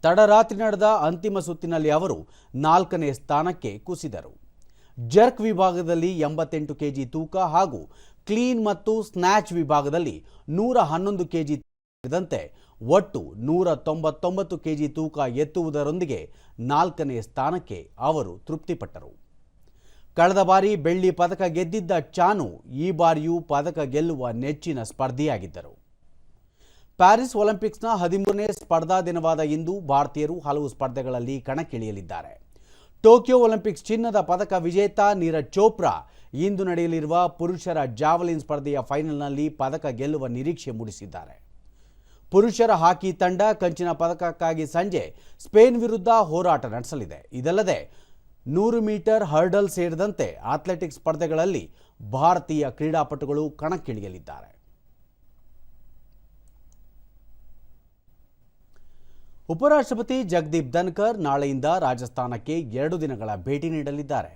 ತಡರಾತ್ರಿ ನಡೆದ ಅಂತಿಮ ಸುತ್ತಿನಲ್ಲಿ ಅವರು 4ನೇ ಸ್ಥಾನಕ್ಕೆ ಕುಸಿದರು. ಜರ್ಕ್ ವಿಭಾಗದಲ್ಲಿ 88 ಕೆಜಿ ತೂಕ ಹಾಗೂ ಕ್ಲೀನ್ ಮತ್ತು ಸ್ನ್ಯಾಚ್ ವಿಭಾಗದಲ್ಲಿ 111 ಕೆಜಿ ಸೇರಿದಂತೆ ಒಟ್ಟು 199 ಕೆಜಿ ತೂಕ ಎತ್ತುವುದರೊಂದಿಗೆ 4ನೇ ಸ್ಥಾನಕ್ಕೆ ಅವರು ತೃಪ್ತಿಪಟ್ಟರು. ಕಳೆದ ಬಾರಿ ಬೆಳ್ಳಿ ಪದಕ ಗೆದ್ದಿದ್ದ ಚಾನು ಈ ಬಾರಿಯೂ ಪದಕ ಗೆಲ್ಲುವ ನೆಚ್ಚಿನ ಸ್ಪರ್ಧಿಯಾಗಿದ್ದರು. ಪ್ಯಾರಿಸ್ ಒಲಿಂಪಿಕ್ಸ್ನ 13ನೇ ಸ್ಪರ್ಧಾ ದಿನವಾದ ಇಂದು ಭಾರತೀಯರು ಹಲವು ಸ್ಪರ್ಧೆಗಳಲ್ಲಿ ಕಣಕ್ಕಿಳಿಯಲಿದ್ದಾರೆ. ಟೋಕಿಯೋ ಒಲಿಂಪಿಕ್ಸ್ ಚಿನ್ನದ ಪದಕ ವಿಜೇತ ನೀರಜ್ ಚೋಪ್ರಾ ಇಂದು ನಡೆಯಲಿರುವ ಪುರುಷರ ಜಾವಲಿನ್ ಸ್ಪರ್ಧೆಯ ಫೈನಲ್ನಲ್ಲಿ ಪದಕ ಗೆಲ್ಲುವ ನಿರೀಕ್ಷೆ ಮೂಡಿಸಿದ್ದಾರೆ. ಪುರುಷರ ಹಾಕಿ ತಂಡ ಕಂಚಿನ ಪದಕಕ್ಕಾಗಿ ಸಂಜೆ ಸ್ಪೇನ್ ವಿರುದ್ಧ ಹೋರಾಟ ನಡೆಸಲಿದೆ. ಇದಲ್ಲದೆ 100 ಮೀಟರ್ ಹರ್ಡಲ್ ಸೇರಿದಂತೆ ಅಥ್ಲೆಟಿಕ್ಸ್ ಸ್ಪರ್ಧೆಗಳಲ್ಲಿ ಭಾರತೀಯ ಕ್ರೀಡಾಪಟುಗಳು ಕಣಕ್ಕಿಳಿಯಲಿದ್ದಾರೆ. ಉಪರಾಷ್ಟ್ರಪತಿ ಜಗದೀಪ್ ಧನ್ಕರ್ ನಾಳೆಯಿಂದ ರಾಜಸ್ಥಾನಕ್ಕೆ 2 ದಿನಗಳ ಭೇಟಿ ನೀಡಲಿದ್ದಾರೆ.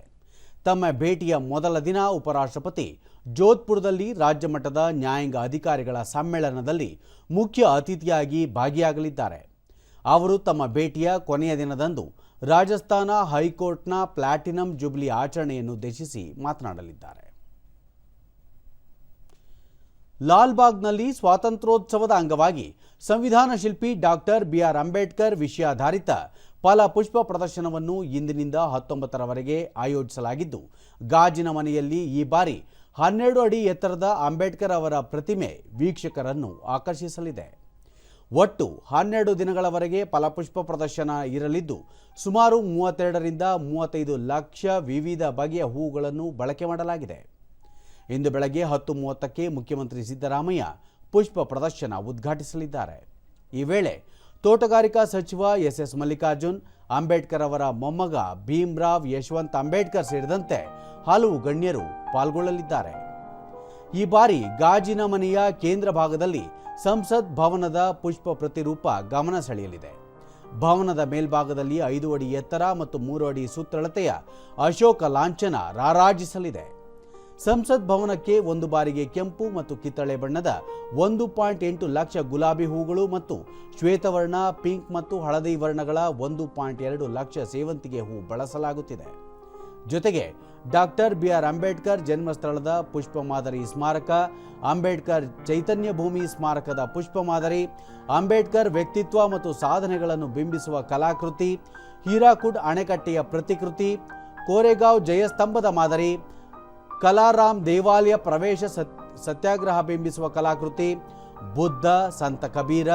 ತಮ್ಮ ಭೇಟಿಯ ಮೊದಲ ದಿನ ಉಪರಾಷ್ಟ್ರಪತಿ ಜೋಧ್ಪುರದಲ್ಲಿ ರಾಜ್ಯ ಮಟ್ಟದ ನ್ಯಾಯಾಂಗ ಅಧಿಕಾರಿಗಳ ಸಮ್ಮೇಳನದಲ್ಲಿ ಮುಖ್ಯ ಅತಿಥಿಯಾಗಿ ಭಾಗಿಯಾಗಲಿದ್ದಾರೆ. ಅವರು ತಮ್ಮ ಭೇಟಿಯ ಕೊನೆಯ ದಿನದಂದು ರಾಜಸ್ಥಾನ ಹೈಕೋರ್ಟ್ನ ಪ್ಲಾಟಿನಂ ಜುಬ್ಲಿ ಆಚರಣೆಯನ್ನುದ್ದೇಶಿಸಿ ಮಾತನಾಡಲಿದ್ದಾರೆ. ಲಾಲ್ಬಾಗ್ನಲ್ಲಿ ಸ್ವಾತಂತ್ರ್ಯೋತ್ಸವದ ಅಂಗವಾಗಿ ಸಂವಿಧಾನ ಶಿಲ್ಪಿ ಡಾಕ್ಟರ್ ಬಿಆರ್ ಅಂಬೇಡ್ಕರ್ ವಿಷಯಾಧಾರಿತ ಫಲಪುಷ್ಪ ಪ್ರದರ್ಶನವನ್ನು ಇಂದಿನಿಂದ 19ರವರೆಗೆ ಆಯೋಜಿಸಲಾಗಿದ್ದು, ಗಾಜಿನ ಮನೆಯಲ್ಲಿ ಈ ಬಾರಿ 12 ಅಡಿ ಎತ್ತರದ ಅಂಬೇಡ್ಕರ್ ಅವರ ಪ್ರತಿಮೆ ವೀಕ್ಷಕರನ್ನು ಆಕರ್ಷಿಸಲಿದೆ. ಒಟ್ಟು 12 ದಿನಗಳವರೆಗೆ ಫಲಪುಷ್ಪ ಪ್ರದರ್ಶನ ಇರಲಿದ್ದು, ಸುಮಾರು 32ರಿಂದ 35 ಲಕ್ಷ ವಿವಿಧ ಬಗೆಯ ಹೂಗಳನ್ನು ಬಳಕೆ ಮಾಡಲಾಗಿದೆ. ಇಂದು ಬೆಳಗ್ಗೆ 10:30ಕ್ಕೆ ಮುಖ್ಯಮಂತ್ರಿ ಸಿದ್ದರಾಮಯ್ಯ ಪುಷ್ಪ ಪ್ರದರ್ಶನ ಉದ್ಘಾಟಿಸಲಿದ್ದಾರೆ. ಈ ವೇಳೆ ತೋಟಗಾರಿಕಾ ಸಚಿವ ಎಸ್ ಮಲ್ಲಿಕಾರ್ಜುನ್, ಅಂಬೇಡ್ಕರ್ ಅವರ ಮೊಮ್ಮಗ ಭೀಮ್ರಾವ್ ಯಶವಂತ್ ಅಂಬೇಡ್ಕರ್ ಸೇರಿದಂತೆ ಹಲವು ಗಣ್ಯರು ಪಾಲ್ಗೊಳ್ಳಲಿದ್ದಾರೆ. ಈ ಬಾರಿ ಗಾಜಿನ ಮನೆಯ ಕೇಂದ್ರ ಭಾಗದಲ್ಲಿ ಸಂಸತ್ ಭವನದ ಪುಷ್ಪ ಪ್ರತಿರೂಪ ಗಮನ ಸೆಳೆಯಲಿದೆ. ಭವನದ ಮೇಲ್ಭಾಗದಲ್ಲಿ 5 ಅಡಿ ಎತ್ತರ ಮತ್ತು 3 ಅಡಿ ಸುತ್ತಳತೆಯ ಅಶೋಕ ಲಾಂಛನ ರಾರಾಜಿಸಲಿದೆ. ಸಂಸತ್ ಭವನಕ್ಕೆ ಒಂದು ಬಾರಿಗೆ ಕೆಂಪು ಮತ್ತು ಕಿತ್ತಳೆ ಬಣ್ಣದ 1.8 ಲಕ್ಷ ಗುಲಾಬಿ ಹೂಗಳು ಮತ್ತು ಶ್ವೇತವರ್ಣ, ಪಿಂಕ್ ಮತ್ತು ಹಳದಿ ವರ್ಣಗಳ 1.2 ಲಕ್ಷ ಸೇವಂತಿಗೆ ಹೂ ಬಳಸಲಾಗುತ್ತಿದೆ. ಜೊತೆಗೆ ಡಾಕ್ಟರ್ ಬಿಆರ್ ಅಂಬೇಡ್ಕರ್ ಜನ್ಮಸ್ಥಳದ ಪುಷ್ಪ ಮಾದರಿ ಸ್ಮಾರಕ, ಅಂಬೇಡ್ಕರ್ ಚೈತನ್ಯ ಭೂಮಿ ಸ್ಮಾರಕದ ಪುಷ್ಪ ಮಾದರಿ, ಅಂಬೇಡ್ಕರ್ ವ್ಯಕ್ತಿತ್ವ ಮತ್ತು ಸಾಧನೆಗಳನ್ನು ಬಿಂಬಿಸುವ ಕಲಾಕೃತಿ, ಹೀರಾಕುಡ್ ಅಣೆಕಟ್ಟೆಯ ಪ್ರತಿಕೃತಿ, ಕೋರೆಗಾಂವ್ ಜಯಸ್ತಂಭದ ಮಾದರಿ, ಕಲಾರಾಮ್ ದೇವಾಲಯ ಪ್ರವೇಶ ಸತ್ಯಾಗ್ರಹ ಬಿಂಬಿಸುವ ಕಲಾಕೃತಿ, ಬುದ್ಧ, ಸಂತ ಕಬೀರ,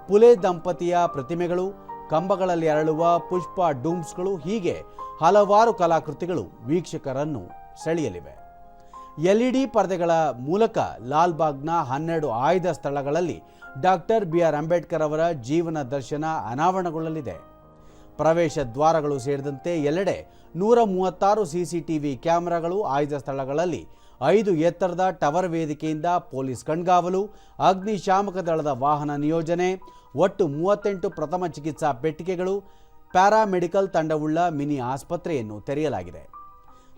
ಪುಲೆ ದಂಪತಿಯ ಪ್ರತಿಮೆಗಳು, ಕಂಬಗಳಲ್ಲಿ ಅರಳುವ ಪುಷ್ಪ ಡೂಮ್ಸ್ಗಳು, ಹೀಗೆ ಹಲವಾರು ಕಲಾಕೃತಿಗಳು ವೀಕ್ಷಕರನ್ನು ಸೆಳೆಯಲಿವೆ. ಎಲ್ಇಡಿ ಪರದೆಗಳ ಮೂಲಕ ಲಾಲ್ಬಾಗ್ನ 12 ಆಯ್ದ ಸ್ಥಳಗಳಲ್ಲಿ ಡಾಕ್ಟರ್ ಬಿಆರ್ ಅಂಬೇಡ್ಕರ್ ಅವರ ಜೀವನ ದರ್ಶನ ಅನಾವರಣಗೊಳ್ಳಲಿದೆ. ಪ್ರವೇಶ ದ್ವಾರಗಳು ಸೇರಿದಂತೆ ಎಲ್ಲೆಡೆ 136 ಸಿಸಿಟಿವಿ ಕ್ಯಾಮೆರಾಗಳು, ಆಯ್ದ ಸ್ಥಳಗಳಲ್ಲಿ 5 ಎತ್ತರದ ಟವರ್ ವೇದಿಕೆಯಿಂದ ಪೊಲೀಸ್ ಕಣ್ಗಾವಲು, ಅಗ್ನಿಶಾಮಕ ದಳದ ವಾಹನ ನಿಯೋಜನೆ, ಒಟ್ಟು 38 ಪ್ರಥಮ ಚಿಕಿತ್ಸಾ ಪೆಟ್ಟಿಗೆಗಳು, ಪ್ಯಾರಾಮೆಡಿಕಲ್ ತಂಡವುಳ್ಳ ಮಿನಿ ಆಸ್ಪತ್ರೆಯನ್ನು ತೆರೆಯಲಾಗಿದೆ.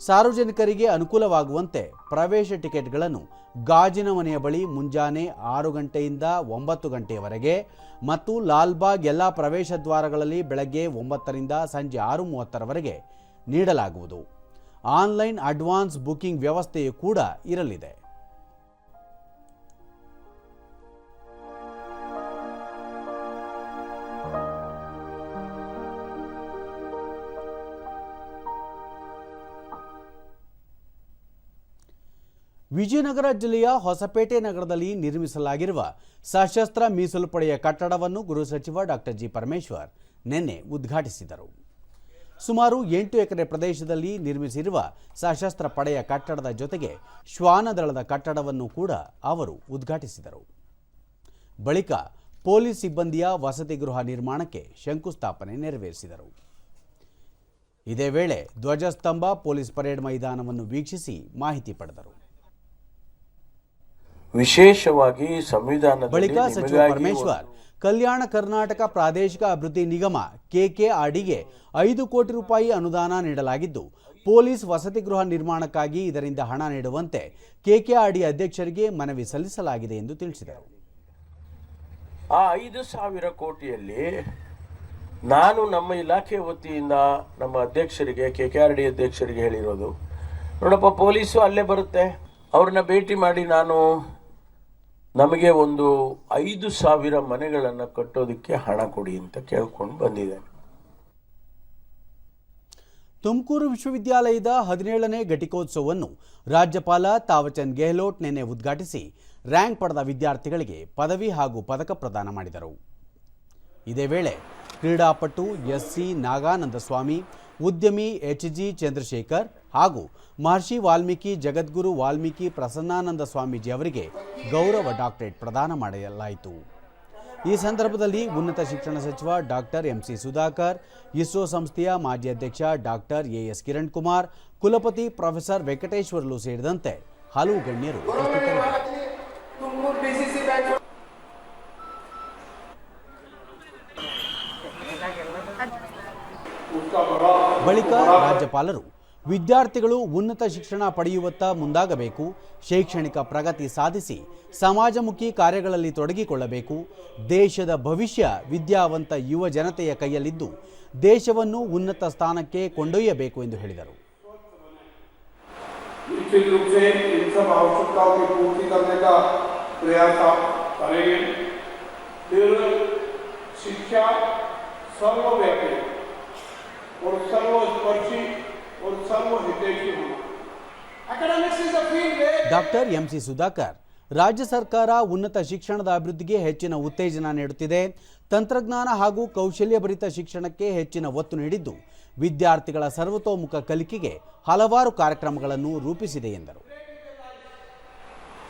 ಸಾರ್ವಜನಿಕರಿಗೆ ಅನುಕೂಲವಾಗುವಂತೆ ಪ್ರವೇಶ ಟಿಕೆಟ್ಗಳನ್ನು ಗಾಜಿನ ಮನೆಯ ಬಳಿ ಮುಂಜಾನೆ 6 ಗಂಟೆಯಿಂದ 9 ಗಂಟೆಯವರೆಗೆ ಮತ್ತು ಲಾಲ್ಬಾಗ್ ಎಲ್ಲ ಪ್ರವೇಶ ದ್ವಾರಗಳಲ್ಲಿ ಬೆಳಗ್ಗೆ 9ರಿಂದ ಸಂಜೆ 6:30ರವರೆಗೆ ನೀಡಲಾಗುವುದು. ಆನ್ಲೈನ್ ಅಡ್ವಾನ್ಸ್ ಬುಕಿಂಗ್ ವ್ಯವಸ್ಥೆಯೂ ಕೂಡ ಇರಲಿದೆ. ವಿಜಯನಗರ ಜಿಲ್ಲೆಯ ಹೊಸಪೇಟೆ ನಗರದಲ್ಲಿ ನಿರ್ಮಿಸಲಾಗಿರುವ ಸಶಸ್ತ್ರ ಮೀಸಲು ಪಡೆಯ ಕಟ್ಟಡವನ್ನು ಗೃಹ ಸಚಿವ ಡಾಕ್ಟರ್ ಜಿ ಪರಮೇಶ್ವರ್ ನಿನ್ನೆ ಉದ್ಘಾಟಿಸಿದರು. ಸುಮಾರು 8 ಎಕರೆ ಪ್ರದೇಶದಲ್ಲಿ ನಿರ್ಮಿಸಿರುವ ಸಶಸ್ತ್ರ ಪಡೆಯ ಕಟ್ಟಡದ ಜೊತೆಗೆ ಶ್ವಾನದಳದ ಕಟ್ಟಡವನ್ನು ಕೂಡ ಅವರು ಉದ್ಘಾಟಿಸಿದರು. ಬಳಿಕ ಪೊಲೀಸ್ ಸಿಬ್ಬಂದಿಯ ವಸತಿ ಗೃಹ ನಿರ್ಮಾಣಕ್ಕೆ ಶಂಕುಸ್ಥಾಪನೆ ನೆರವೇರಿಸಿದರು. ಇದೇ ವೇಳೆ ಧ್ವಜಸ್ತಂಭ, ಪೊಲೀಸ್ ಪರೇಡ್ ಮೈದಾನವನ್ನು ವೀಕ್ಷಿಸಿ ಮಾಹಿತಿ ಪಡೆದರು. ವಿಶೇಷವಾಗಿ ಸಂವಿಧಾನದ ಬಳಿಕ ಸಚಿವ ಪರಮೇಶ್ವರ್ ಕಲ್ಯಾಣ ಕರ್ನಾಟಕ ಪ್ರಾದೇಶಿಕ ಅಭಿವೃದ್ಧಿ ನಿಗಮ KKRDಗೆ 5 ಕೋಟಿ ರೂಪಾಯಿ ಅನುದಾನ ನೀಡಲಾಗಿದ್ದು, ಪೊಲೀಸ್ ವಸತಿ ಗೃಹ ನಿರ್ಮಾಣಕ್ಕಾಗಿ ಇದರಿಂದ ಹಣ ನೀಡುವಂತೆ KKRD ಅಧ್ಯಕ್ಷರಿಗೆ ಮನವಿ ಸಲ್ಲಿಸಲಾಗಿದೆ ಎಂದು ತಿಳಿಸಿದರು. ಆ 5,000 ಕೋಟಿಯಲ್ಲಿ ನಾನು ನಮ್ಮ ಇಲಾಖೆ ವತಿಯಿಂದ ನಮ್ಮ ಅಧ್ಯಕ್ಷರಿಗೆ KKRD ಅಧ್ಯಕ್ಷರಿಗೆ ಹೇಳಿರೋದು, ನೋಡಪ್ಪ ಪೊಲೀಸು ಅಲ್ಲೇ ಬರುತ್ತೆ, ಅವ್ರನ್ನ ಭೇಟಿ ಮಾಡಿ ನಾನು ನಮಗೆ ಒಂದು 5,000 ಮನೆಗಳನ್ನು ಕಟ್ಟೋದಕ್ಕೆ ಹಣ ಕೊಡಿ ಅಂತ ಕೇಳ್ಕೊಂಡು ಬಂದಿದ್ದೇನೆ. ತುಮಕೂರು ವಿಶ್ವವಿದ್ಯಾಲಯದ 17ನೇ ಘಟಿಕೋತ್ಸವವನ್ನು ರಾಜ್ಯಪಾಲ ತಾವರ್ಚಂದ್ ಗೆಹ್ಲೋಟ್ ನಿನ್ನೆ ಉದ್ಘಾಟಿಸಿ ರ್ಯಾಂಕ್ ಪಡೆದ ವಿದ್ಯಾರ್ಥಿಗಳಿಗೆ ಪದವಿ ಹಾಗೂ ಪದಕ ಪ್ರದಾನ ಮಾಡಿದರು. ಇದೇ ವೇಳೆ ಕ್ರೀಡಾಪಟು SC ನಾಗಾನಂದ ಸ್ವಾಮಿ, ಉದ್ಯಮಿ HG ಚಂದ್ರಶೇಖರ್ ಹಾಗೂ ಮಹರ್ಷಿ ವಾಲ್ಮೀಕಿ ಜಗದ್ಗುರು ವಾಲ್ಮೀಕಿ ಪ್ರಸನ್ನಾನಂದ ಸ್ವಾಮೀಜಿ ಅವರಿಗೆ ಗೌರವ ಡಾಕ್ಟರೇಟ್ ಪ್ರದಾನ ಮಾಡಲಾಯಿತು. ಈ ಸಂದರ್ಭದಲ್ಲಿ ಉನ್ನತ ಶಿಕ್ಷಣ ಸಚಿವ ಡಾಕ್ಟರ್ MC ಸುಧಾಕರ್, ಇಸ್ರೋ ಸಂಸ್ಥೆಯ ಮಾಜಿ ಅಧ್ಯಕ್ಷ ಡಾಕ್ಟರ್ AS ಕಿರಣ್ ಕುಮಾರ್, ಕುಲಪತಿ ಪ್ರೊಫೆಸರ್ ವೆಂಕಟೇಶ್ವರಲು ಸೇರಿದಂತೆ ಹಲವು ಗಣ್ಯರು ಉಪಸ್ಥಿತರಿದ್ದರು. ಬಳಿಕ ರಾಜ್ಯಪಾಲರು ವಿದ್ಯಾರ್ಥಿಗಳು ಉನ್ನತ ಶಿಕ್ಷಣ ಪಡೆಯುವತ್ತ ಮುಂದಾಗಬೇಕು, ಶೈಕ್ಷಣಿಕ ಪ್ರಗತಿ ಸಾಧಿಸಿ ಸಮಾಜಮುಖಿ ಕಾರ್ಯಗಳಲ್ಲಿ ತೊಡಗಿಕೊಳ್ಳಬೇಕು, ದೇಶದ ಭವಿಷ್ಯ ವಿದ್ಯಾವಂತ ಯುವ ಜನತೆಯ ಕೈಯಲ್ಲಿದ್ದು ದೇಶವನ್ನು ಉನ್ನತ ಸ್ಥಾನಕ್ಕೆ ಕೊಂಡೊಯ್ಯಬೇಕು ಎಂದು ಹೇಳಿದರು. निश्चित रूप से इन सब आवश्यकताओं की पूर्ति करने का प्रयास आप करेंगे। फिर शिक्षा सर्वव्यापी और सर्वस्पर्शी और सर्वहितैषी होना। Academics is a field where doctor MC Sudhakar, ರಾಜ್ಯ ಸರ್ಕಾರ ಉನ್ನತ ಶಿಕ್ಷಣದ ಅಭಿವೃದ್ಧಿಗೆ ಹೆಚ್ಚಿನ ಉತ್ತೇಜನ ನೀಡುತ್ತಿದೆ, ತಂತ್ರಜ್ಞಾನ ಹಾಗೂ ಕೌಶಲ್ಯಭರಿತ ಶಿಕ್ಷಣಕ್ಕೆ ಹೆಚ್ಚಿನ ಒತ್ತು ನೀಡಿದ್ದು ವಿದ್ಯಾರ್ಥಿಗಳ ಸರ್ವತೋಮುಖ ಕಲಿಕೆಗೆ ಹಲವಾರು ಕಾರ್ಯಕ್ರಮಗಳನ್ನು ರೂಪಿಸಿದೆ ಎಂದರು.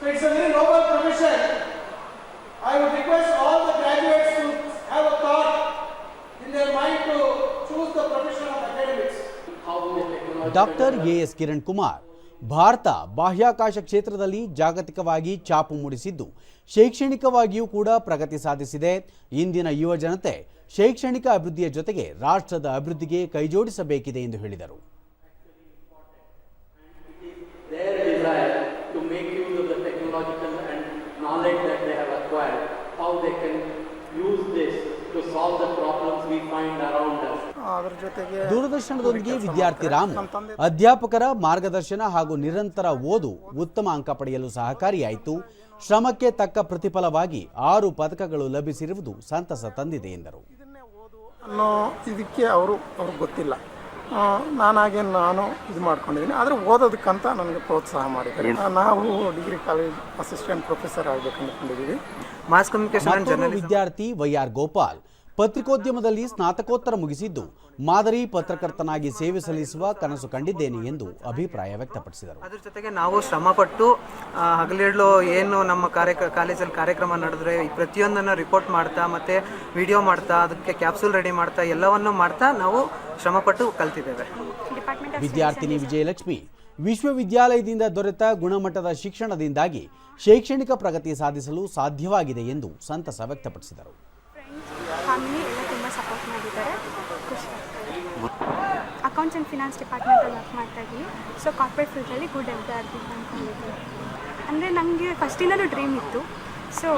So it's a very noble profession. I would request all the graduates to have a thought in their mind to choose the profession of academics. Doctor AS Kiran Kumar, Bharat ಬಾಹ್ಯಾಕಾಶ ಕ್ಷೇತ್ರದಲ್ಲಿ ಜಾಗತಿಕವಾಗಿ ಛಾಪು ಮೂಡಿಸಿದ್ದು ಶೈಕ್ಷಣಿಕವಾಗಿಯೂ ಕೂಡ ಪ್ರಗತಿ ಸಾಧಿಸಿದೆ. ಇಂದಿನ ಯುವ ಜನತೆ ಶೈಕ್ಷಣಿಕ ಅಭಿವೃದ್ಧಿಯ ಜೊತೆಗೆ ರಾಷ್ಟ್ರದ ಅಭಿವೃದ್ಧಿಗೆ ಕೈಜೋಡಿಸಬೇಕಿದೆ ಎಂದು ಹೇಳಿದರು. ದೂರದರ್ಶನದೊಂದಿಗೆ ವಿದ್ಯಾರ್ಥಿ ರಾಮು, ಅಧ್ಯಾಪಕರ ಮಾರ್ಗದರ್ಶನ ಹಾಗೂ ನಿರಂತರ ಓದು ಉತ್ತಮ ಅಂಕ ಪಡೆಯಲು ಸಹಕಾರಿಯಾಯಿತು. ಶ್ರಮಕ್ಕೆ ತಕ್ಕ ಪ್ರತಿಫಲವಾಗಿ 6 ಪದಕಗಳು ಲಭಿಸಿರುವುದು ಸಂತಸ ತಂದಿದೆ ಎಂದರು. ಅನ್ನೋ ಇದಕ್ಕೆ ಅವ್ರಿಗೆ ಗೊತ್ತಿಲ್ಲ, ನಾನು ಇದು ಮಾಡ್ಕೊಂಡಿದ್ದೀನಿ, ಆದರೆ ಓದೋದಕ್ಕಂತ ನನಗೆ ಪ್ರೋತ್ಸಾಹ ಮಾಡಿದ್ದಾರೆ. ನಾವು ಡಿಗ್ರಿ ಕಾಲೇಜ್ ಅಸಿಸ್ಟೆಂಟ್ ಪ್ರೊಫೆಸರ್ ಆಗಬೇಕು ಅಂದ್ಕೊಂಡಿದ್ದೀವಿ. ಮಾಸ್ ಕಮ್ಯುನಿಕೇಷನ್ ವಿದ್ಯಾರ್ಥಿ YR ಗೋಪಾಲ್ ಪತ್ರಿಕೋದ್ಯಮದಲ್ಲಿ ಸ್ನಾತಕೋತ್ತರ ಮುಗಿಸಿದ್ದು ಮಾದರಿ ಪತ್ರಕರ್ತನಾಗಿ ಸೇವೆ ಸಲ್ಲಿಸುವ ಕನಸು ಕಂಡಿದ್ದೇನೆ ಎಂದು ಅಭಿಪ್ರಾಯ ವ್ಯಕ್ತಪಡಿಸಿದರು. ಅದ್ರ ಜೊತೆಗೆ ನಾವು ಶ್ರಮಪಟ್ಟು ಹಗಲಿರುಳು ಏನು ನಮ್ಮ ಕಾಲೇಜಲ್ಲಿ ಕಾರ್ಯಕ್ರಮ ನಡೆದ್ರೆ ಈ ಪ್ರತಿಯೊಂದನ್ನು ರಿಪೋರ್ಟ್ ಮಾಡ್ತಾ ಮತ್ತು ವಿಡಿಯೋ ಮಾಡ್ತಾ ಅದಕ್ಕೆ ಕ್ಯಾಪ್ಸೂಲ್ ರೆಡಿ ಮಾಡ್ತಾ ಎಲ್ಲವನ್ನೂ ಮಾಡ್ತಾ ನಾವು ಶ್ರಮಪಟ್ಟು ಕಲ್ತಿದ್ದೇವೆ. ವಿದ್ಯಾರ್ಥಿನಿ ವಿಜಯಲಕ್ಷ್ಮಿ, ವಿಶ್ವವಿದ್ಯಾಲಯದಿಂದ ದೊರೆತ ಗುಣಮಟ್ಟದ ಶಿಕ್ಷಣದಿಂದಾಗಿ ಶೈಕ್ಷಣಿಕ ಪ್ರಗತಿ ಸಾಧಿಸಲು ಸಾಧ್ಯವಾಗಿದೆ ಎಂದು ಸಂತಸ ವ್ಯಕ್ತಪಡಿಸಿದರು. ಫ್ಯಾಮಿಲಿ ಎಲ್ಲ ತುಂಬ ಸಪೋರ್ಟ್ ಮಾಡಿದ್ದಾರೆ, ಖುಷಿ ಆಗ್ತದೆ. ಅಕೌಂಟ್ಸ್ ಆ್ಯಂಡ್ ಫಿನಾನ್ಸ್ ಡಿಪಾರ್ಟ್ಮೆಂಟಲ್ಲಿ ವರ್ಕ್ ಮಾಡ್ತಾ ಇದ್ದೀನಿ. ಸೊ ಕಾರ್ಪೊರೇಟ್ ಫೀಲ್ಡಲ್ಲಿ ಗುಡ್ ಎಂಪ್ಲಾಯ್ ಆಗಬೇಕು ಅಂದ್ಕೊಂಡಿದ್ದೀನಿ. ಅಂದರೆ ನನಗೆ ಫಸ್ಟಿಂದಲೂ ಡ್ರೀಮ್ ಇತ್ತು, ಸೊ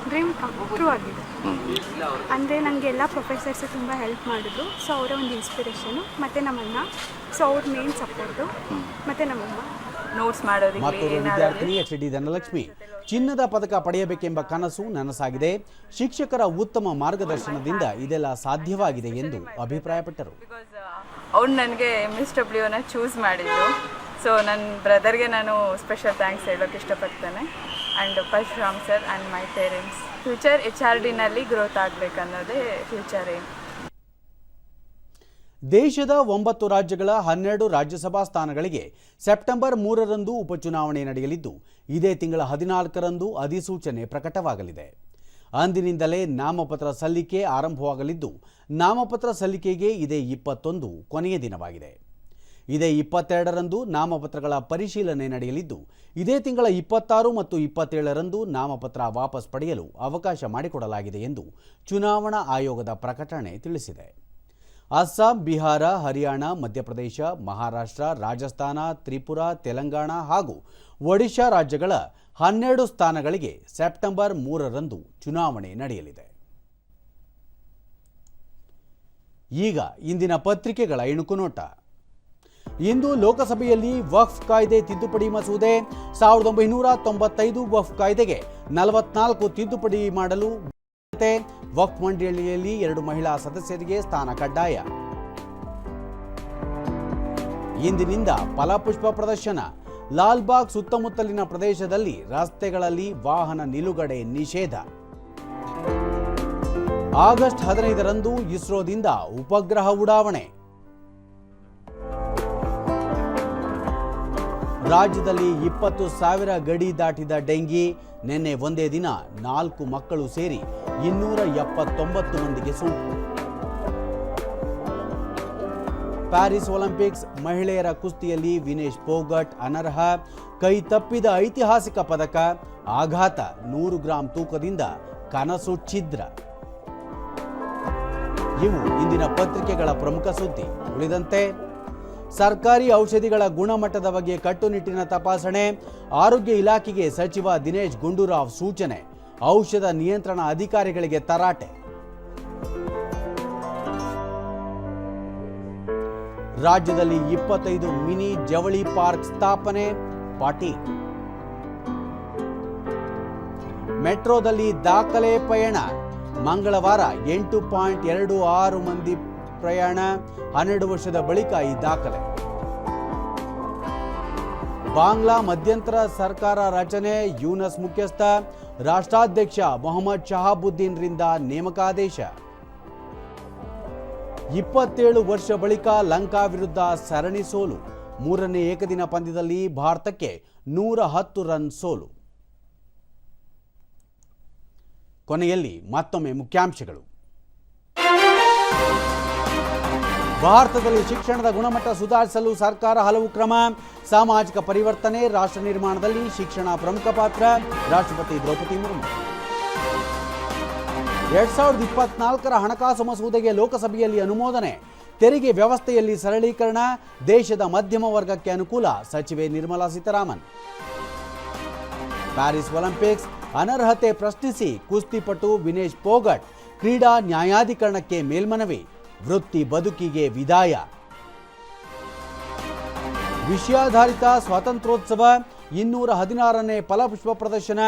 ಡ್ರೀಮ್ ಟ್ರೂ ಆಗಿದೆ. ಅಂದರೆ ನನಗೆ ಎಲ್ಲ ಪ್ರೊಫೆಸರ್ಸು ತುಂಬ ಹೆಲ್ಪ್ ಮಾಡಿದ್ರು, ಸೊ ಅವರ ಒಂದು ಇನ್ಸ್ಪಿರೇಷನು ಮತ್ತು ನಮ್ಮಣ್ಣ, ಸೊ ಅವ್ರ ಮೇನ್ ಸಪೋರ್ಟು ಮತ್ತು ನಮ್ಮಮ್ಮ ನೋಟ್ಸ್ ಮಾಡೋದು. ಮತ್ತೊಬ್ಬ ವಿದ್ಯಾರ್ಥಿನಿ HD ಧನಲಕ್ಷ್ಮಿ, ಚಿನ್ನದ ಪದಕ ಪಡೆಯಬೇಕೆಂಬ ಕನಸು ನನಸಾಗಿದೆ. ಶಿಕ್ಷಕರ ಉತ್ತಮ ಮಾರ್ಗದರ್ಶನದಿಂದ ಇದೆಲ್ಲ ಸಾಧ್ಯವಾಗಿದೆ ಎಂದು ಅಭಿಪ್ರಾಯಪಟ್ಟರು. ಅವ್ರು ನನಗೆ MSWನ ಚೂಸ್ ಮಾಡಿದ್ರು, ಸೊ ನನ್ನ ಬ್ರದರ್ಗೆ ನಾನು ಸ್ಪೆಷಲ್ ಥ್ಯಾಂಕ್ಸ್ ಹೇಳೋಕ್ಕೆ ಇಷ್ಟಪಡ್ತೇನೆ. And Parashuram sir and my parents. Future HRDನಲ್ಲಿ ಗ್ರೋತ್ ಆಗಬೇಕನ್ನೋದೇ ಫ್ಯೂಚರ್ ಏಮ್. ದೇಶದ 9 ರಾಜ್ಯಗಳ 12 ರಾಜ್ಯಸಭಾ ಸ್ಥಾನಗಳಿಗೆ ಸೆಪ್ಟೆಂಬರ್ 3ರಂದು ಉಪಚುನಾವಣೆ ನಡೆಯಲಿದ್ದು ಇದೇ ತಿಂಗಳ 14ರಂದು ಅಧಿಸೂಚನೆ ಪ್ರಕಟವಾಗಲಿದೆ. ಅಂದಿನಿಂದಲೇ ನಾಮಪತ್ರ ಸಲ್ಲಿಕೆ ಆರಂಭವಾಗಲಿದ್ದು ನಾಮಪತ್ರ ಸಲ್ಲಿಕೆಗೆ ಇದೇ 21 ಕೊನೆಯ ದಿನವಾಗಿದೆ. ಇದೇ 22ರಂದು ನಾಮಪತ್ರಗಳ ಪರಿಶೀಲನೆ ನಡೆಯಲಿದ್ದು ಇದೇ ತಿಂಗಳ 26 ಮತ್ತು 27ರಂದು ನಾಮಪತ್ರ ವಾಪಸ್ ಪಡೆಯಲು ಅವಕಾಶ ಮಾಡಿಕೊಡಲಾಗಿದೆ ಎಂದು ಚುನಾವಣಾ ಆಯೋಗದ ಪ್ರಕಟಣೆ ತಿಳಿಸಿದೆ. ಅಸ್ಸಾಂ, ಬಿಹಾರ, ಹರಿಯಾಣ, ಮಧ್ಯಪ್ರದೇಶ, ಮಹಾರಾಷ್ಟ್ರ, ರಾಜಸ್ಥಾನ, ತ್ರಿಪುರಾ, ತೆಲಂಗಾಣ ಹಾಗೂ ಒಡಿಶಾ ರಾಜ್ಯಗಳ 12 ಸ್ಥಾನಗಳಿಗೆ ಸೆಪ್ಟೆಂಬರ್ 3ರಂದು ಚುನಾವಣೆ ನಡೆಯಲಿದೆ. ಈಗ ಇಂದಿನ ಪತ್ರಿಕೆಗಳ ಇಣುಕು ನೋಟ. ಇಂದು ಲೋಕಸಭೆಯಲ್ಲಿ ವಕ್ಫ್ ಕಾಯ್ದೆ ತಿದ್ದುಪಡಿ ಮಸೂದೆ 1995 ವಕ್ಫ್ ಕಾಯ್ದೆಗೆ 44 ತಿದ್ದುಪಡಿ ಮಾಡಲು ವಕ್ಫ್ ಮಂಡಳಿಯಲ್ಲಿ 2 ಮಹಿಳಾ ಸದಸ್ಯರಿಗೆ ಸ್ಥಾನ ಕಡ್ಡಾಯ. ಇಂದಿನಿಂದ ಫಲಪುಷ್ಪ ಪ್ರದರ್ಶನ. ಲಾಲ್ಬಾಗ್ ಸುತ್ತಮುತ್ತಲಿನ ಪ್ರದೇಶದಲ್ಲಿ ರಸ್ತೆಗಳಲ್ಲಿ ವಾಹನ ನಿಲುಗಡೆ ನಿಷೇಧ. ಆಗಸ್ಟ್ 15ರಂದು ಇಸ್ರೋದಿಂದ ಉಪಗ್ರಹ ಉಡಾವಣೆ. ರಾಜ್ಯದಲ್ಲಿ 20,000 ಗಡಿ ದಾಟಿದ ಡೆಂಗಿ. ನಿನ್ನೆ ಒಂದೇ ದಿನ 4 ಮಕ್ಕಳು ಸೇರಿ 279 ಮಂದಿಗೆ ಸೋಂಕು. ಪ್ಯಾರಿಸ್ ಒಲಿಂಪಿಕ್ಸ್ ಮಹಿಳೆಯರ ಕುಸ್ತಿಯಲ್ಲಿ ವಿನೇಶ್ ಫೋಗಟ್ ಅನರ್ಹ. ಕೈ ತಪ್ಪಿದ ಐತಿಹಾಸಿಕ ಪದಕ. ಆಘಾತ. 100 ಗ್ರಾಂ ತೂಕದಿಂದ ಕನಸು ಛಿದ್ರ. ಇವು ಇಂದಿನ ಪತ್ರಿಕೆಗಳ ಪ್ರಮುಖ ಸುದ್ದಿ. ಉಳಿದಂತೆ ಸರ್ಕಾರಿ ಔಷಧಿಗಳ ಗುಣಮಟ್ಟದ ಬಗ್ಗೆ ಕಟ್ಟುನಿಟ್ಟಿನ ತಪಾಸಣೆ. ಆರೋಗ್ಯ ಇಲಾಖೆಗೆ ಸಚಿವ ದಿನೇಶ್ ಗುಂಡೂರಾವ್ ಸೂಚನೆ. ಔಷಧ ನಿಯಂತ್ರಣ ಅಧಿಕಾರಿಗಳಿಗೆ ತರಾಟೆ. ರಾಜ್ಯದಲ್ಲಿ 25 ಮಿನಿ ಜವಳಿ ಪಾರ್ಕ್ ಸ್ಥಾಪನೆ. ಪಾಟೀಲ್. ಮೆಟ್ರೋದಲ್ಲಿ ದಾಖಲೆ ಪಯಣ. ಮಂಗಳವಾರ 8.26 ಮಂದಿ ಪ್ರಯಾಣ. 12 ವರ್ಷದ ಬಳಿಕ ಈ ದಾಖಲೆ. ಬಾಂಗ್ಲಾ ಮಧ್ಯಂತರ ಸರ್ಕಾರ ರಚನೆ. ಯೂನಸ್ ಮುಖ್ಯಸ್ಥ. ರಾಷ್ಟ್ರಾಧ್ಯಕ್ಷ ಮೊಹಮ್ಮದ್ ಶಹಾಬುದ್ದೀನ್ರಿಂದ ನೇಮಕಾದೇಶ. 27 ವರ್ಷ ಬಳಿಕ ಲಂಕಾ ವಿರುದ್ಧ ಸರಣಿ ಸೋಲು. 3ನೇ ಏಕದಿನ ಪಂದ್ಯದಲ್ಲಿ ಭಾರತಕ್ಕೆ 110 ರನ್ ಸೋಲು. ಕೊನೆಯಲ್ಲಿ ಮತ್ತೊಮ್ಮೆ ಮುಖ್ಯಾಂಶಗಳು. ಭಾರತದಲ್ಲಿ ಶಿಕ್ಷಣದ ಗುಣಮಟ್ಟ ಸುಧಾರಿಸಲು ಸರ್ಕಾರ ಹಲವು ಕ್ರಮ. ಸಾಮಾಜಿಕ ಪರಿವರ್ತನೆ, ರಾಷ್ಟ್ರ ನಿರ್ಮಾಣದಲ್ಲಿ ಶಿಕ್ಷಣ ಪ್ರಮುಖ ಪಾತ್ರ. ರಾಷ್ಟ್ರಪತಿ ದ್ರೌಪದಿ ಮುರ್ಮು. 2024ರ ಹಣಕಾಸು ಮಸೂದೆಗೆ ಲೋಕಸಭೆಯಲ್ಲಿ ಅನುಮೋದನೆ. ತೆರಿಗೆ ವ್ಯವಸ್ಥೆಯಲ್ಲಿ ಸರಳೀಕರಣ. ದೇಶದ ಮಧ್ಯಮ ವರ್ಗಕ್ಕೆ ಅನುಕೂಲ. ಸಚಿವೆ ನಿರ್ಮಲಾ ಸೀತಾರಾಮನ್. ಪ್ಯಾರಿಸ್ ಒಲಿಂಪಿಕ್ಸ್ ಅನರ್ಹತೆ ಪ್ರಶ್ನಿಸಿ ಕುಸ್ತಿಪಟು ವಿನೇಶ್ ಫೋಗಟ್ ಕ್ರೀಡಾ ನ್ಯಾಯಾಧಿಕರಣಕ್ಕೆ ಮೇಲ್ಮನವಿ. ವೃತ್ತಿ ಬದುಕಿಗೆ ವಿದಾಯ. ವಿಷಯಾಧಾರಿತ ಸ್ವಾತಂತ್ರ್ಯೋತ್ಸವ 216ನೇ ಫಲಪುಷ್ಪ ಪ್ರದರ್ಶನ.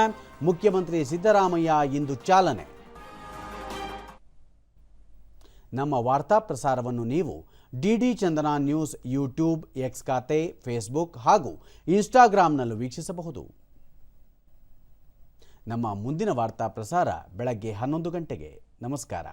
ಮುಖ್ಯಮಂತ್ರಿ ಸಿದ್ದರಾಮಯ್ಯ ಇಂದು ಚಾಲನೆ. ನಮ್ಮ ವಾರ್ತಾ ಪ್ರಸಾರವನ್ನು ನೀವು ಡಿಡಿ ಚಂದನ ನ್ಯೂಸ್ ಯೂಟ್ಯೂಬ್, ಎಕ್ಸ್ ಖಾತೆ, ಫೇಸ್ಬುಕ್ ಹಾಗೂ ಇನ್ಸ್ಟಾಗ್ರಾಂನಲ್ಲೂ ವೀಕ್ಷಿಸಬಹುದು. ನಮ್ಮ ಮುಂದಿನ ವಾರ್ತಾ ಪ್ರಸಾರ ಬೆಳಗ್ಗೆ 11 ಗಂಟೆಗೆ. ನಮಸ್ಕಾರ.